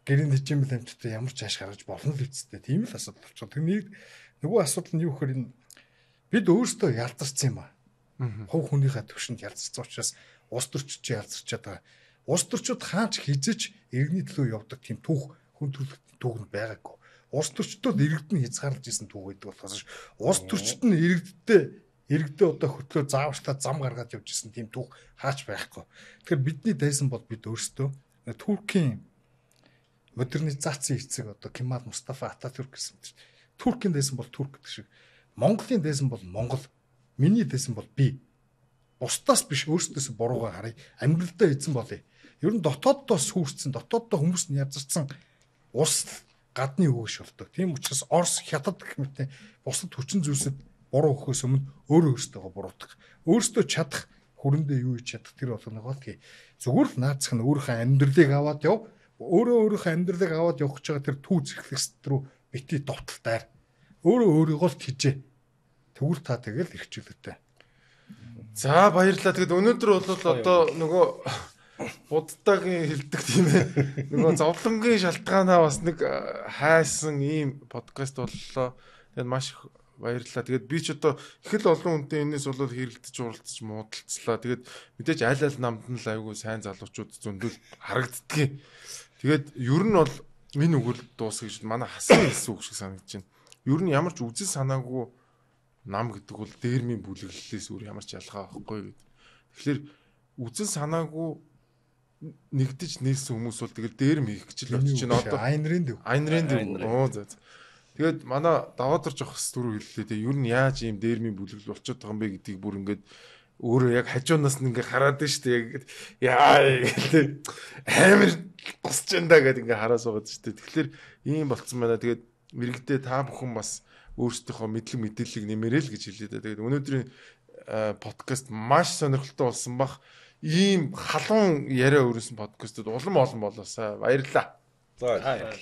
гэрийн хичээмэл амьтдаа ямар ч ааш гаргаж болно л үсттэй. Тийм л асуудал болчихсон. Тэр нөгөө асуудал нь юу гэхээр энэ бид өөрсдөө ялдарсан юм аа. Хувь хүнийхээ төвшөнд ялдарсан учраас улс төрчид ялдарчаад байгаа. Улс төрчид хаач хизэж иргэний төлөө явдаг тийм түүх хүн төрөлхтний түүх нь байгаагүй. Улс төрчдөө иргэдэн хязгаарлаж исэн түүх байдаг болохоос улс төрчид нь иргэдээ одоо хөтлөө зааварчлаа зам гаргаад явж исэн тийм түүх хаач байхгүй. Тэгэхээр бидний дайсан бол бид өөрсдөө Туркийн модернизацийн эцэг одоо Кемал Мустафа Ататүрк гэсэн чинь Туркийн дайсан бол Турк гэдэг шиг Монголын дайсан бол Монгол, миний дайсан бол би. Бусдаас биш өөрсдөөс буруугаа харъя. Амьдралдаа эзэн болъё. Ер нь дотооддоо сүрцэн, дотооддоо хүмүүс нь язарсан улс гадны өгөөш болдог. Тийм учраас Орос, Хятад гэх мэт бусад хүчин зүйлсэд буруу өгөхөөс өмнө өөрөөсөө буруутгах. Өөрсдөө чадах хүрэндээ юу хийж чадах тэр болгоно болхий. Зүгээр л наацх нь өөрийнхөө амьдралыг аваад яв. Өөрийнхөө амьдралыг аваад явах гэж байгаа тэр түүх зэрэглэст рүү бити довтолтаар өөрийгөө л хижээ. Тэгвэл та тэгэл эрхчлөөтэй. За баярлалаа. Тэгэд өнөөдөр бол одоо нөгөө буддагийн хэлдэг тийм ээ. Нөгөө зовлонгийн шалтгаанаа бас нэг хайсан ийм подкаст боллоо. Тэгэд маш их баярлалаа. Тэгээд би ч одоо их л олон хүнтэй энэс бол хэрэлдэж уралцж муудалцлаа. Тэгээд мэдээж аль намд нь л айгүй сайн залуучууд зөндөл харагддгийг. Тэгээд ер нь бол энэ үгээр дуус гэж манай хасан хэлсэн үг шиг санагдаж байна. Ер нь ямар ч үзэл санаагүй нам гэдэг бол дээрмийн бүлэглэлээс өөр ямар ч ялгаа байхгүй гэдэг. Тэгэхээр үзэл санаагүй нэгдэж нээсэн хүмүүс бол тэгэл дээрм хийх гэж л очиж байна. Одоо Айн Рэнд. Оо за. Тэгээд манай даваадарч ах зүрх хэллээ. Тэгээ ер нь яаж ийм дээрмийн бүлэглэл болчиход байгаа юм бэ гэдгийг бүр ингээд өөрөө яг хажуунаас нь ингээ хараад байна шүү дээ. Яа гэдэг амар тусч энэ гэдэг ингээ хараас байгаа шүү дээ. Тэгэхээр ийм болцсон байна. Тэгээд мэрэгдээ та бүхэн бас өөрсдийнхөө мэдлэг мэдээллийг нэмэрэй л гэж хэлээ дээ. Тэгээд өнөөдрийн подкаст маш сонирхолтой болсон бах. Ийм халуун яриа өрөөсөн подкастууд улам олон болоосаа баярлалаа. За баярлалаа.